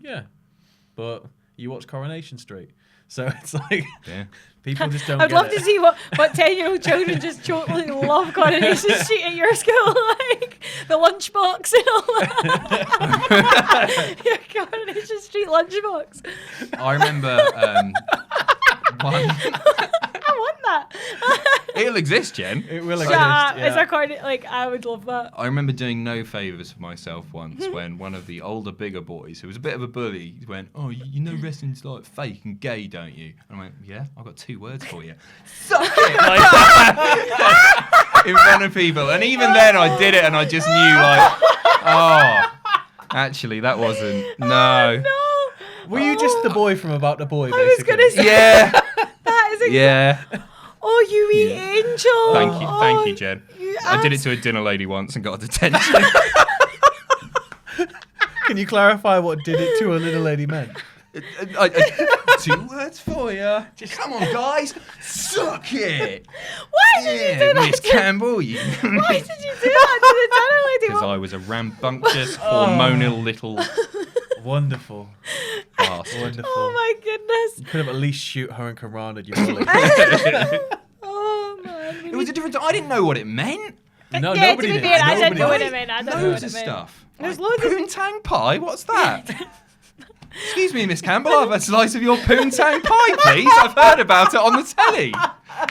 but you watch Coronation Street. So it's like, people just don't I'd love to see what 10-year-old children just totally love Coronation Street at your school, like the lunchbox and all that. Your Coronation Street lunchbox. I remember one. I want that. It'll exist, Jen. It will exist. It's a I would love that. I remember doing no favours for myself once when one of the older, bigger boys, who was a bit of a bully, went, "Oh, you know wrestling's like fake and gay, don't you?" And I went, "Yeah, I've got 2 words for you. Suck it!" Like that. In front of people. And even then I did it and I just knew actually that wasn't. No. Were you just the boy from About the Boy, basically? I was going to say. Yeah. That is exactly. Yeah. Oh, you wee angel. Thank you, Jen. I did it to a dinner lady once and got detention. Can you clarify what did it to a little lady meant? 2 words for you. Just come on, guys. Suck it. Why did you do that? Miss Campbell. Why did you do that to the dinner lady? Because I was a rambunctious, hormonal little... Wonderful. Bastard. Wonderful. Oh my goodness. You could have at least shoot her and Karan at your bully. Oh man. It was a different... I didn't know what it meant. No, yeah, nobody to be did. fair, I didn't know what Nobody it meant. I don't know what Loads it of meant. stuff. There's Like, loads of... poontang pie? What's that? Excuse me, Miss Campbell, I'll have a slice of your poontang pie, please. I've heard about it on the telly.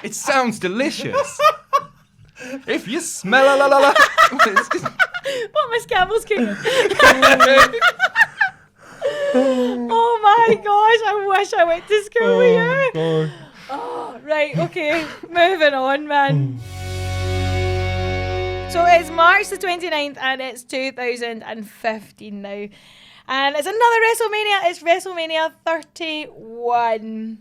It sounds delicious. If you smell What Miss Campbell's cooking? Oh my gosh, I wish I went to school with you. God. Oh, right, okay. Moving on, man. So it's March the 29th and it's 2015 now. And it's another WrestleMania. It's WrestleMania 31.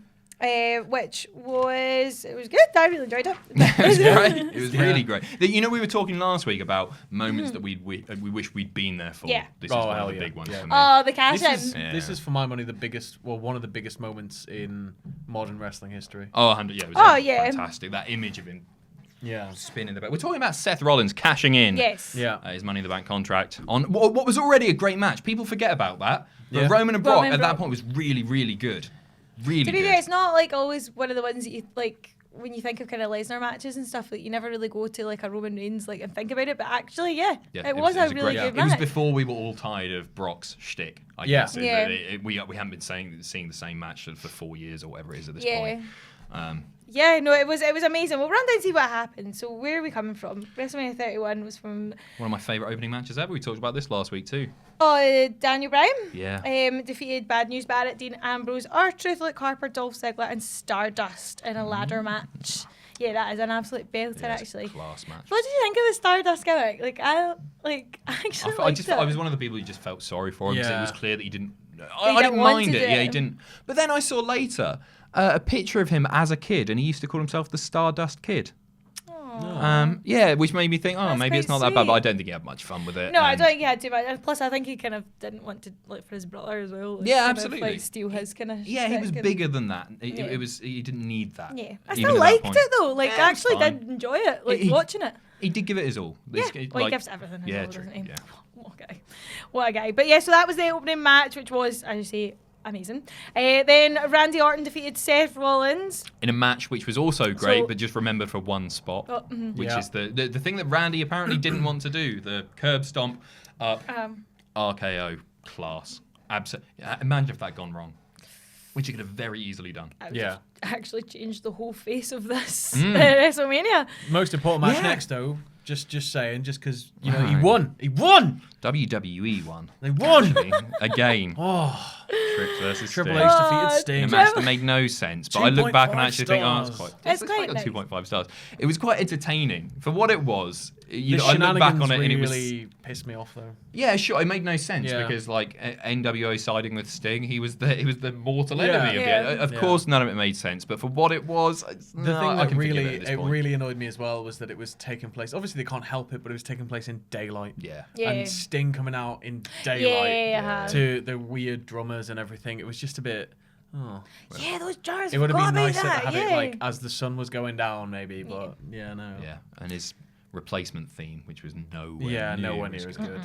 Which was good. I really enjoyed it. It was great. It was really great. We were talking last week about moments that we wish we'd been there for. Yeah. This is one of the big ones for me. Oh, the cash in. This is for my money one of the biggest moments in modern wrestling history. Oh, 100. Yeah, it was fantastic. That image of him. Yeah, spinning the back. We're talking about Seth Rollins cashing in. Yes. His Money in the Bank contract on what was already a great match. People forget about that. But Roman and Brock at that point was really, really good. Really to be fair, it's not like always one of the ones that you like when you think of kind of Lesnar matches and stuff. Like you never really go to like a Roman Reigns like and think about it. But actually, it was a really good match. It was before we were all tired of Brock's shtick. I guess. We haven't been seeing the same match for 4 years or whatever it is at this point. It was amazing. We'll run down and see what happened. So where are we coming from? WrestleMania 31 was from... one of my favourite opening matches ever. We talked about this last week too. Oh, Daniel Bryan? Yeah. Defeated Bad News Barrett, Dean Ambrose, R-Truth, Luke Harper, Dolph Ziggler and Stardust in a ladder match. Yeah, that is an absolute belter, Yeah, it's a actually. class match. What did you think of the Stardust gimmick? Like, I actually liked it. I was one of the people who just felt sorry for him because it was clear that he didn't. I didn't didn't want mind to it. do Yeah, it. he didn't. But then I saw later a picture of him as a kid, and he used to call himself the Stardust Kid. Yeah, which made me think, That's maybe it's quite not that bad, but sweet. I don't think he had much fun with it. No, I and- don't think he had too much. And plus, I think he kind of didn't want to, like, for his brother as well. Like, Yeah, kind of, absolutely. like, steal his kind of. Yeah, he was bigger than that. Yeah. It was. He didn't need that. Yeah, I even still at that liked point. it though. Like, Yeah, I it was actually fine. did enjoy it. Like, He- watching it. He did give it his all. Yeah, It's, well, he gives everything. Yeah, his all, true. doesn't he? Yeah. What a guy. What a guy. But yeah, so that was the opening match, which was, as you say, amazing. Then Randy Orton defeated Seth Rollins. In a match which was also great, So- but just remember for one spot, Oh, which Yeah. is the thing that Randy apparently didn't want to do, the curb stomp up RKO class. Imagine if that had gone wrong, which he could have very easily done. I would Yeah. have actually changed the whole face of this Mm. WrestleMania. Most important match Yeah. next, though. Just saying, just because he Right. won. He won. WWE won. They won. Actually, again. Oh, Trips versus Triple Sting. H Oh, defeated In a Sting. match that made no sense, but I look back and 2.5 actually think, it's stars. quite. It's quite got nice. 2.5 stars. It was quite entertaining for what it was. The I look back on shenanigans it and it was. really pissed me off, though. Yeah, sure. It made no sense Yeah. because like NWO siding with Sting, he was the mortal Yeah. enemy of Yeah. it. Of Yeah. course, none of it made sense, but for what it was, The thing I that can forgive really it at this point. really annoyed me as well was that it was taking place. Obviously, they can't help it, but it was taking place in daylight. Yeah. Yeah. And Sting coming out in daylight Yeah. to the weird drummers and everything. It was just a bit. Oh, Yeah, those jars. it would have been forgot about nicer to that, have yeah. it like as the sun was going down, maybe. But yeah, no. Yeah, and his replacement theme, which was nowhere Yeah, near nowhere near as good.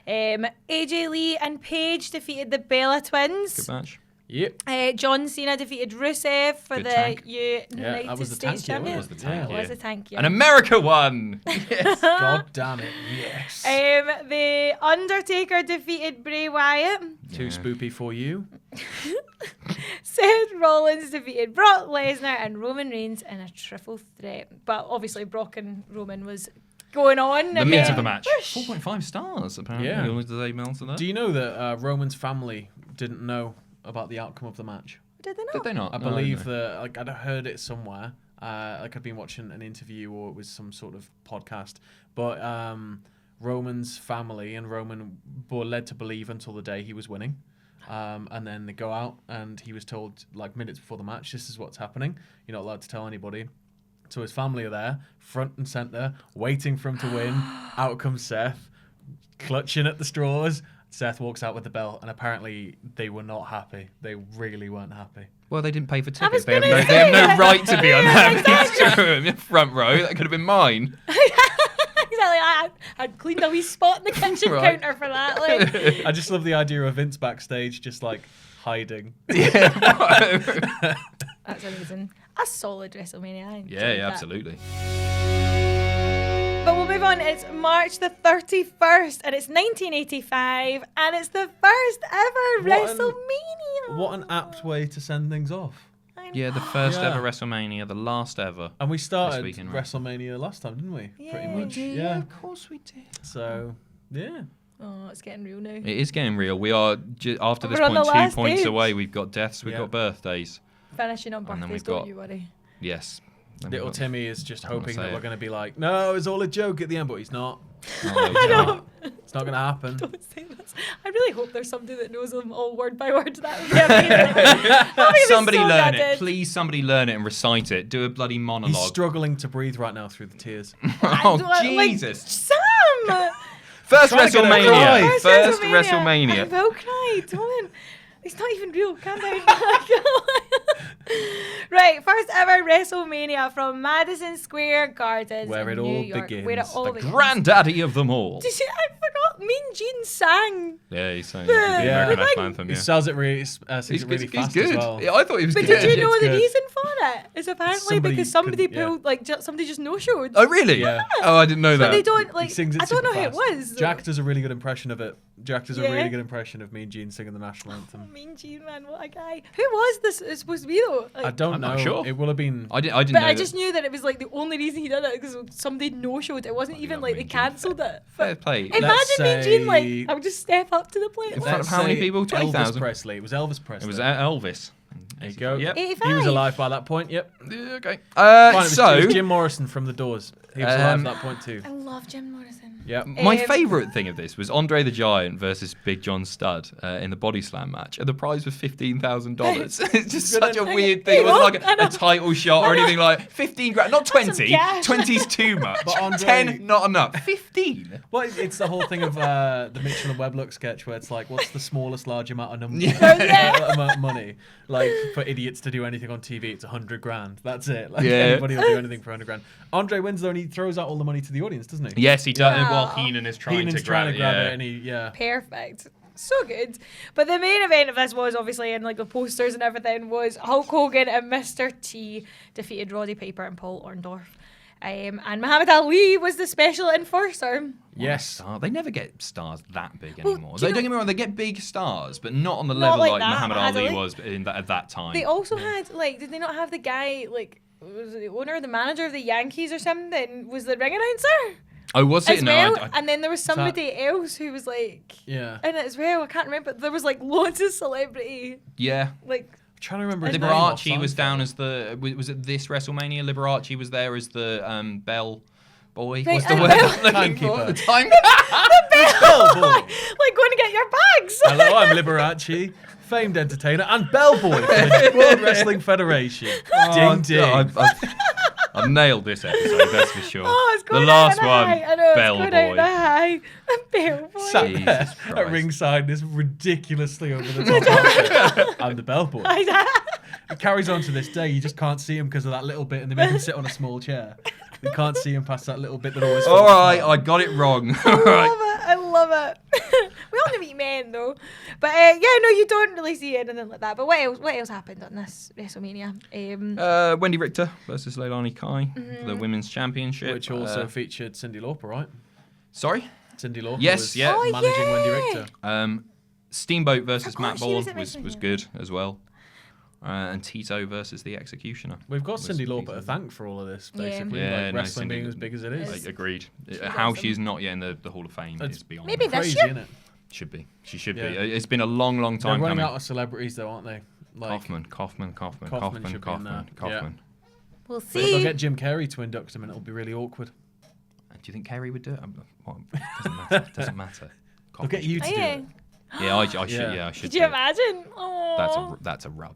AJ Lee and Paige defeated the Bella Twins. Good match. Yep. John Cena defeated Rusev for Good the tank. United that was the States tank, yeah, Champion. it was the tank, It was yeah. a tank, yeah. And America won. Yes. God damn it. Yes. The Undertaker defeated Bray Wyatt. Too spoopy for you. Seth Rollins defeated Brock Lesnar and Roman Reigns in a triple threat. But obviously Brock and Roman was going on. The and meat then- of the match. 4.5 stars, apparently. Yeah. Was the email to that? Do you know that Roman's family didn't know about the outcome of the match? Did they not? Did they not? I No, believe no. that like I'd heard it somewhere. Like I'd been watching an interview or it was some sort of podcast. But Roman's family and Roman were led to believe until the day he was winning. And then they go out and he was told like minutes before the match, this is what's happening. You're not allowed to tell anybody. So his family are there, front and center, waiting for him to win. Out comes Seth, clutching at the straws. Seth walks out with the belt, and apparently they were not happy. They really weren't happy. Well, they didn't pay for I was tickets. They have gonna no, they have no say. right to be on Yeah, that front row. That could have been mine. Exactly. I'd cleaned a wee spot in the kitchen Right. counter for that. Like, I just love the idea of Vince backstage just like hiding. that's amazing. A solid WrestleMania. I enjoyed Yeah, that. absolutely. But we'll move on. It's March the 31st, and it's 1985, and it's the first ever What an- WrestleMania. What an apt way to send things off. I Yeah, the know. first Yeah. ever WrestleMania, the last ever. And we started week in Raw. WrestleMania last time, didn't we? Pretty Yeah. much. We Yeah. of course we did. So, yeah. Oh, it's getting real now. It is getting real. We are, after this We're on point, the 2 last points stage. away. We've got deaths, we've Yeah. got birthdays. Finishing on And then birthdays, we've don't got- you worry. Yes. Then we've Little got- Timmy is just I don't wanna hoping say that we're it. going to be like, no, it was all a joke at the end, but he's not. Oh, it's not. It's not going to happen. Don't say this. I really hope there's somebody that knows them all word by word. That would be amazing. That would be Somebody so learn gutted. it. Please, somebody learn it and recite it. Do a bloody He's monologue. struggling to breathe right now through the tears. Oh, Like, Jesus. Sam! First trying to get it WrestleMania. right. First I WrestleMania. will cry. Don't. It's not even real. Calm down. Right, first ever WrestleMania from Madison Square Gardens Where in it New all York, begins. Where it all The begins. Granddaddy of them all. Did you, I forgot. Mean Gene sang. Yeah, he's saying Yeah. the Yeah. American Like, National Anthem. He Yeah. sells it really, sings He's it really good. He's fast good. as well. Yeah, I thought he was But good. did you know It's the good. reason for it? Is apparently Somebody because somebody couldn't- yeah. pulled, like, somebody just no-showed. Oh, really? Yeah. Oh, I didn't know But that. they don't, like, He sings it I don't know super who it fast. was. Jack does a really good impression of it. Jack does a Yeah. really good impression of Mean Gene singing the national anthem. Mean Gene, man, what a guy. Who was this supposed to be, though? Like, I don't I'm know. not sure. It will have been. I didn't but know I that. just knew that it was, like, the only reason he did it because somebody no-showed. It wasn't I even, love like, they Mean Gene. cancelled it. Fair play. Imagine Let's Mean Gene, like, say- I would just step up to the plate. In like, front of how many say people? Elvis 20,000? Presley. It was Elvis It Presley. was Elvis. There you go. Yep. 85. He was alive by that point. Yep. Yeah, okay. Fine, it So was Jim Morrison from The Doors. He was alive at that point too. I love Jim Morrison. Yep. my favourite thing of this was Andre the Giant versus Big John Studd in the body slam match, and the prize was $15,000. It's just such a weird thing. It wasn't like a title shot or anything like 15 grand, not 20. cash. 20's too much. But Andre- 10, not enough. 15. Well, it's the whole thing of the Mitchell and Webb look sketch where it's like, what's the smallest large amount of number amount of money? Like for idiots to do anything on TV, it's 100 grand. That's it. Like anybody will do anything for 100 grand. Andre wins though, and he throws out all the money to the audience, doesn't he? Yes, he does. Wow. While Heenan is trying Heenan's to grab it. it, and he Perfect. So good. But the main event of this was obviously in like the posters and everything was Hulk Hogan and Mr. T defeated Roddy Piper and Paul Orndorff. And Muhammad Ali was the special enforcer. Yes. Star. They never get stars that big Well, anymore. do you Don't know- get me wrong, they get big stars, but not on the Not level like like that, Muhammad Muhammad Ali Ali. was at that time. They also had like, did they not have the guy like, was it the owner or the manager of the Yankees or something? Was the ring announcer? Oh, was it? As No, well, and then there was somebody else who was like Yeah. in it as well. I can't remember. There was like loads of celebrity yeah. like. I'm trying to remember his name. Liberace was down as the. Was it this WrestleMania? Liberace was there as the Bell boy. Right, What's the and word Bell- I'm looking Timekeeper. for? The time. Bellboy. Like going to get your bags. Hello, I'm Liberace, famed entertainer, and bellboy for the World Wrestling Federation. Ding ding. I've nailed this episode, that's for sure. Oh, it's going the last out one, high. I know, Bell it's going Boy. out high. Bellboy. Sat Jesus there at Christ. ringside, this ridiculously over the top outfit. I'm the bellboy. It carries on to this day. You just can't see him because of that little bit, and they make him sit on a small chair. You can't see him past that little bit that always. All falls right, apart. I got it wrong. I All right. love it. I love it. We all know men though, but yeah, no, you don't really see anything like that. But what else? What else happened on this WrestleMania? Wendy Richter versus Leilani Kai for the Women's Championship. Which also featured Cyndi Lauper, right? Sorry? Cyndi Lauper Yes, was yeah. Oh, managing yeah. Wendy Richter. Steamboat versus Forgot Matt she Ball was at was WrestleMania. good as well. And Tito versus the Executioner. We've got was Cyndi Lauper to decent. thank for all of this, Yeah. basically. Yeah, like no, wrestling Cyndi- being as big as it is. It's- Agreed. She's How awesome. she's not yet in the Hall of Fame It's is beyond. Maybe me. this Crazy, year. isn't it? Should be. She should Yeah. be. It's been a long, long They're time running coming. out of celebrities, though, aren't they? Like, Kaufman. Kaufman should be in there. Yeah. We'll But if they'll see. get Jim Carrey to induct him, and it'll be really awkward. Do you think Kerry would do it? Doesn't matter. Doesn't matter. They'll get you to do Yeah. it. Yeah, I should. Yeah. Yeah, I should. Could you do it. imagine? Oh, That's a rub.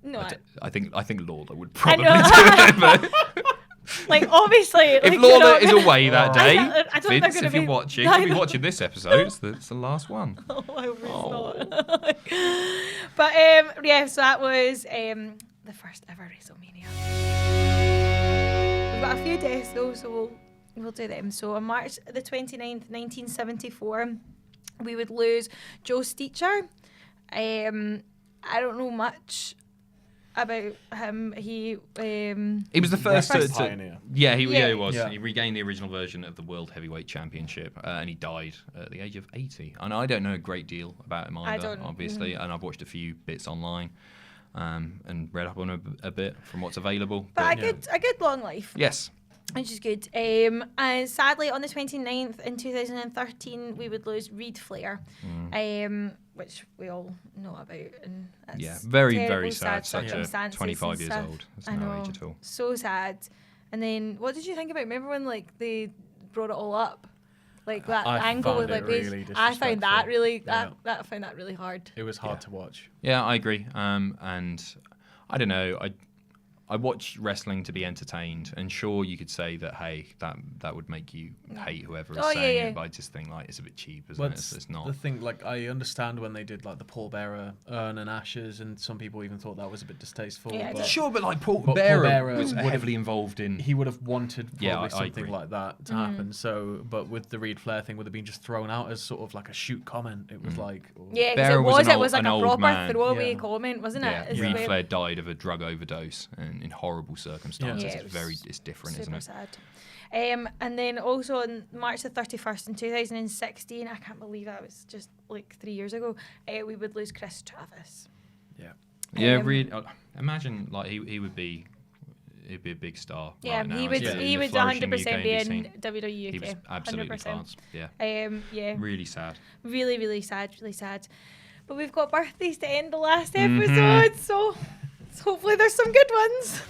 no. I think Lawler would I probably know. do it. But Like obviously, if like, Lawler is you're not away that day, I don't think Vince, they're if gonna you're be- watching, I you'll be know. watching this episode. It's the last one. Oh, I hope it's Oh. not. But yeah, so that was the first ever WrestleMania. We've got a few deaths though, so we'll do them. So on March the 29th, 1974, we would lose Joe Steacher. I don't know much about him. He was the first Wrestling to pioneer. yeah, he Yeah. was. Yeah. He regained the original version of the World Heavyweight Championship, and he died at the age of 80. And I don't know a great deal about him either, don't. obviously. And I've watched a few bits online, and read up on him a bit from what's available. but But a good long life. yes, Which is good. And sadly, on the 29th in 2013, we would lose Reed Flair, which we all know about. And that's yeah, very terrible, very sad. Such a circumstances 25 and years stuff. old. That's I no know. age at all. So sad. And then, what did you think about? Remember when like they brought it all up, like that I angle found with like it these- really I found that disrespectful. really Yeah. that I found that really hard. It was hard Yeah. to watch. Yeah, I agree. And I don't know. I watch wrestling to be entertained, and sure, you could say that, hey, that would make you hate whoever is Oh, yeah, saying yeah. it, but I just think like it's a bit cheap, isn't But it? It's not. the thing, like, I understand when they did like the pallbearer urn and ashes, and some people even thought that was a bit distasteful. Yeah, I but did. Sure, but like Paul But Paul Bearer Bearer was would have- heavily involved in. he would have wanted probably Yeah, I something agree. like that to happen. So, but with the Reed Flair thing, would have been just thrown out as sort of like a shoot comment. It was like, oh. Yeah, because Bearer it was was an like an a old proper man. throwaway Yeah. comment, wasn't Yeah, it? It's Reed like- Flair died of a drug overdose and in horrible circumstances. Yeah, it It's was it's different, super isn't it? sad. And then also on March the 31st in 2016, I can't believe that was just like 3 years ago, we would lose Chris Travis. Yeah. Yeah, Um, Reed. Imagine like he'd be a big star. Yeah, right now, he would in the he would flourishing 100% be UK in scene. WWE He was UK. absolutely 100%. class. Yeah, Yeah, really sad. really, really sad, really sad. But we've got birthdays to end the last episode, so Hopefully there's some good ones.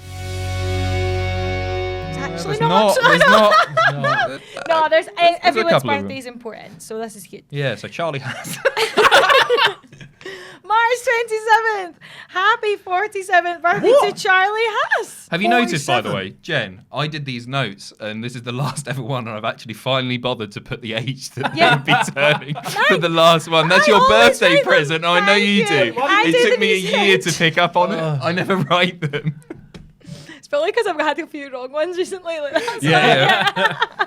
It's actually There's not. No, there's a everyone's couple of them. birthday is important, so this is good. Yeah, so Charlie has. March 27th. Happy 47th birthday to Charlie Haas. Have you noticed, by the 47? way, Jen, I did these notes, and this is the last ever one, and I've actually finally bothered to put the age that they would be turning for the last one. That's your always birthday write them. present. I know you Thank do. you. I do It took them me a year instead. to pick up on it. I never write them. It's probably because I've had a few wrong ones recently. Like that's Yeah, why.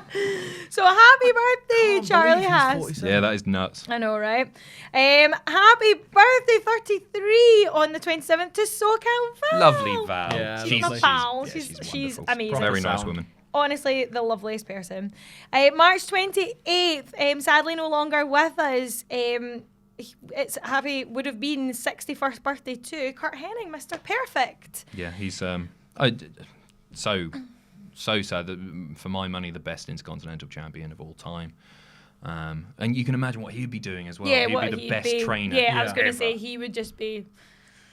So happy birthday, Charlie Haas. Yeah, that is nuts. I know, right? Happy birthday, 33 on the 27th to SoCal Val. Lovely Val. Yeah, She's my lovely. pal. Yeah, She's wonderful. amazing. Very nice sound. woman. Honestly, the loveliest person. March 28th, sadly no longer with us. Would have been 61st birthday to Kurt Hennig, Mr. Perfect. Yeah, he's so sad that for my money, the best Intercontinental Champion of all time. And you can imagine what he'd be doing as well. Yeah, he'd be the best trainer. Yeah, I was going to ever. say he would just be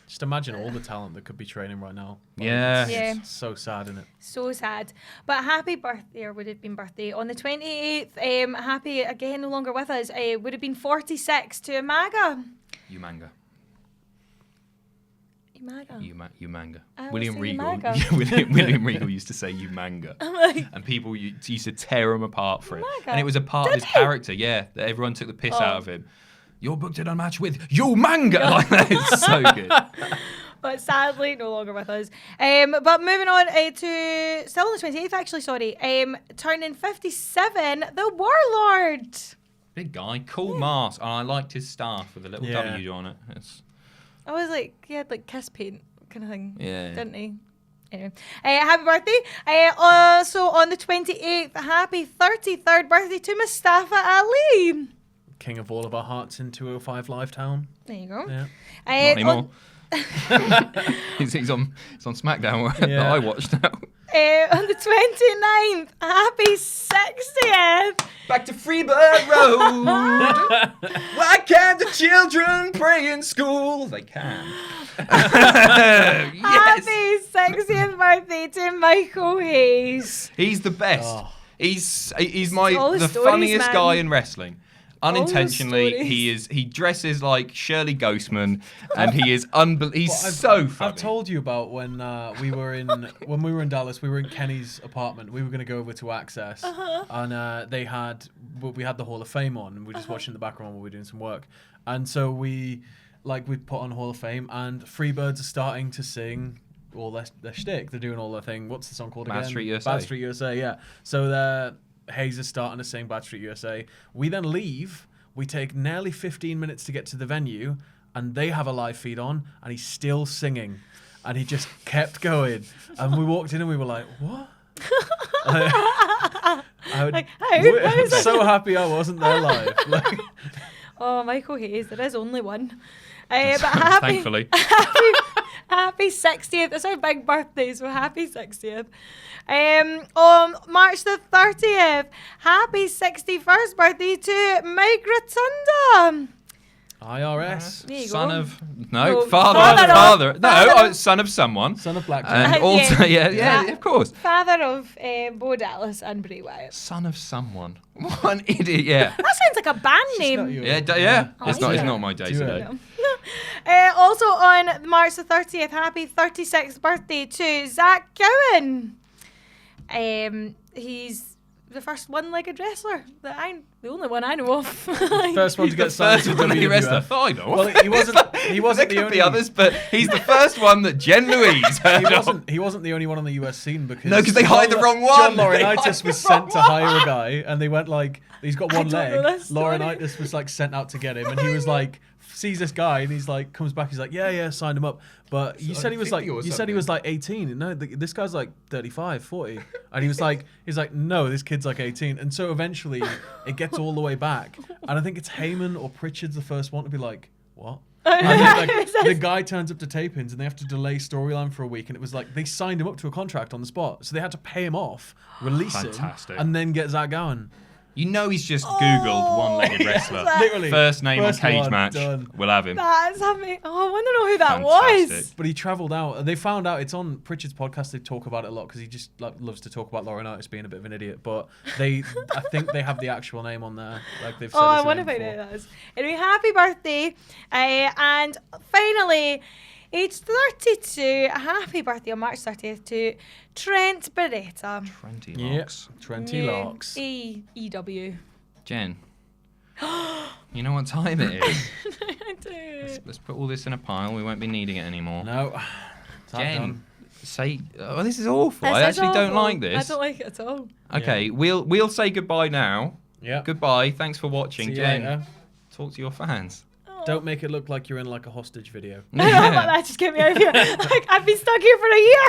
Just imagine all the talent that could be training right now. Yeah. Yeah. It's so sad, isn't it? so sad. But happy birthday, or would have been birthday, on the 28th. Happy, again, no longer with us. Would have been 46 to Umaga. Umanga. Umaga. Umanga. I always William say Regal. Umaga. William Regal used to say Umanga. And people used to tear him apart for it. Umaga. And it was a part of Did his they? character, yeah. That everyone took the piss Oh. out of him. You're booked in a match with Umanga. Like, that is so good. But sadly, no longer with us. But moving on to, still on the 28th, actually, sorry. Turning 57, the Warlord. Big guy, cool mask. And I liked his staff with a little Yeah. W on it. It's, I was like, he had like kiss paint kind of thing, Yeah. didn't he? Anyway, happy birthday. Also on the 28th, happy 33rd birthday to Mustafa Ali. King of all of our hearts in 205 Live Town. There you go. Yeah. not anymore. he's on SmackDown that Yeah. I watched now. On the 29th, happy 60th. Back to Freebird Road. Why can't the children pray in school? They can. Yes. Happy 60th birthday to Michael Hayes. He's the best. Oh. He's all the the stories, funniest man. guy in wrestling. Unintentionally, stories. he dresses like Shirley Ghostman, and he is he's Well, so funny. I've told you about when we were in Dallas. We were in Kenny's apartment. We were going to go over to Access, and we had the Hall of Fame on, and we were just watching the background while we were doing some work. And so we put on Hall of Fame, and Freebirds are starting to sing all their shtick. They're doing all their thing. What's the song called again? Bad Street USA. Bad Street USA. Yeah. So Hayes is starting to sing Bad Street USA. We then leave. We take nearly 15 minutes to get to the venue, and they have a live feed on, and he's still singing. And he just kept going. And we walked in and we were like, what? Like, how? I'm How is that? so happy I wasn't there live. Like, Oh, Michael Hayes, there is only one. But happy, Thankfully. happy 60th. It's our big birthday, so happy 60th. On March the 30th, happy 61st birthday to Mike Rotunda. IRS. There you Son go. of No, father. father of- Son of someone. Son of Black. And Yeah. also, yeah, Yeah. of course. Father of Bo Dallas and Bray Wyatt. Son of someone. What an idiot, yeah. That sounds like a band name. Yeah. It's Oh, not yeah. my day Do it. today. Also on March the 30th, happy 36th birthday to Zach Cowan. He's the first one-legged wrestler the only one I know of. First one to The get signed first to one that he wrestler. WWF. I know. Well, he wasn't There the could only be others, but he's the first one that Jen Louise heard of. He wasn't the only one on the US scene because No, 'cause they hired the wrong John one. They hired Laurinaitis the was wrong sent to hire a guy, and they went like, he's got one don't know leg. that story. Laurinaitis was like sent out to get him, and he was like, sees this guy, and he's like, comes back, he's like, yeah, signed him up. But you So said he was like, 50 or you said he was like 18. No, this guy's like 35, 40, and he's like, no, this kid's like 18. And so eventually, it gets all the way back, and I think it's Heyman or Pritchard's the first one to be like, what? And then, like, the guy turns up to tapings and they have to delay storyline for a week, and it was like they signed him up to a contract on the spot, so they had to pay him off, release Fantastic. him, and then get Zach going. You know he's just Googled one-legged wrestler. Literally. First name on First cage one, match. done. We'll have him. That's having. Oh, I want to know who that Fantastic. was. But he travelled out. They found out it's on Pritchard's podcast. They talk about it a lot because he just loves to talk about Laurinaitis being a bit of an idiot. But I think they have the actual name on there. Like they've said. Oh, I his wonder name if I know before. that is. Anyway, happy birthday. And finally, age 32, happy birthday on March 30th to Trent Beretta. 20 Yeah, locks. 20 locks. AEW. Jen, you know what time it is? I do. Let's put all this in a pile. We won't be needing it anymore. No. Jen, say, oh, this is awful. This I is actually don't awful. like this. I don't like it at all. Okay, Yeah. we'll say goodbye now. Yeah. Goodbye. Thanks for watching. See you Jen, later. talk to your fans. Oh. Don't make it look like you're in like a hostage video. I know, but that just get me out of here. Like, I've been stuck here for a year.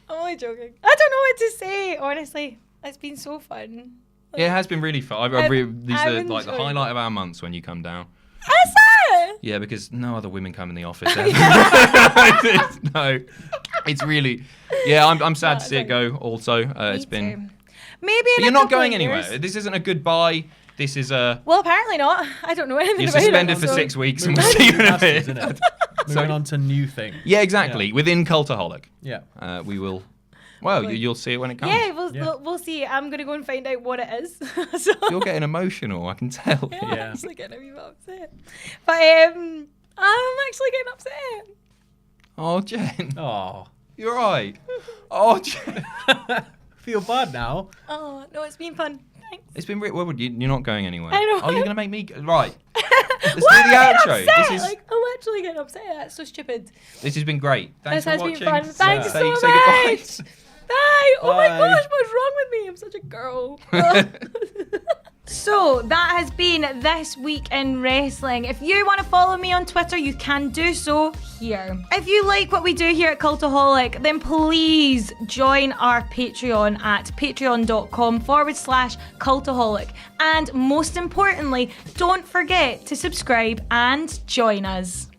I'm only joking. I don't know what to say, honestly. It's been so fun. Yeah, it has been really fun. These I've are like the enjoyed highlight it. of our months when you come down. Is that? Yeah, because no other women come in the office. No, it's really. Yeah, I'm sad to see it go. Also, it's been. Maybe. But you're not going anywhere. This isn't a goodbye. This is a. Well, apparently not. I don't know anything You're about suspended it. for so- 6 weeks, and we'll see you in a bit. Isn't it? Moving on to new thing. Yeah, exactly. Within Cultaholic, Yeah. we will. Well, you'll see it when it comes. Yeah, we'll see. I'm going to go and find out what it is. So You're getting emotional. I can tell. yeah, I'm Yeah. actually getting a wee bit upset. But I'm actually getting upset. Oh, Jen, Oh. you're right. Oh, Jen. Feel bad now. Oh, no, it's been fun. Thanks. It's been. You're not going anywhere. I know. Oh, you're gonna make me right. Let's do Why am the I outro. getting upset? This is. Like, I'm actually getting upset. That's so stupid. This has been great. Thanks This for has watching. been fun. Thanks Say so goodbye. much. Bye. Oh my Bye. gosh, what's wrong with me? I'm such a girl. So that has been This Week in Wrestling. If you want to follow me on Twitter, you can do so here. If you like what we do here at Cultaholic, then please join our Patreon at patreon.com/Cultaholic. And most importantly, don't forget to subscribe and join us.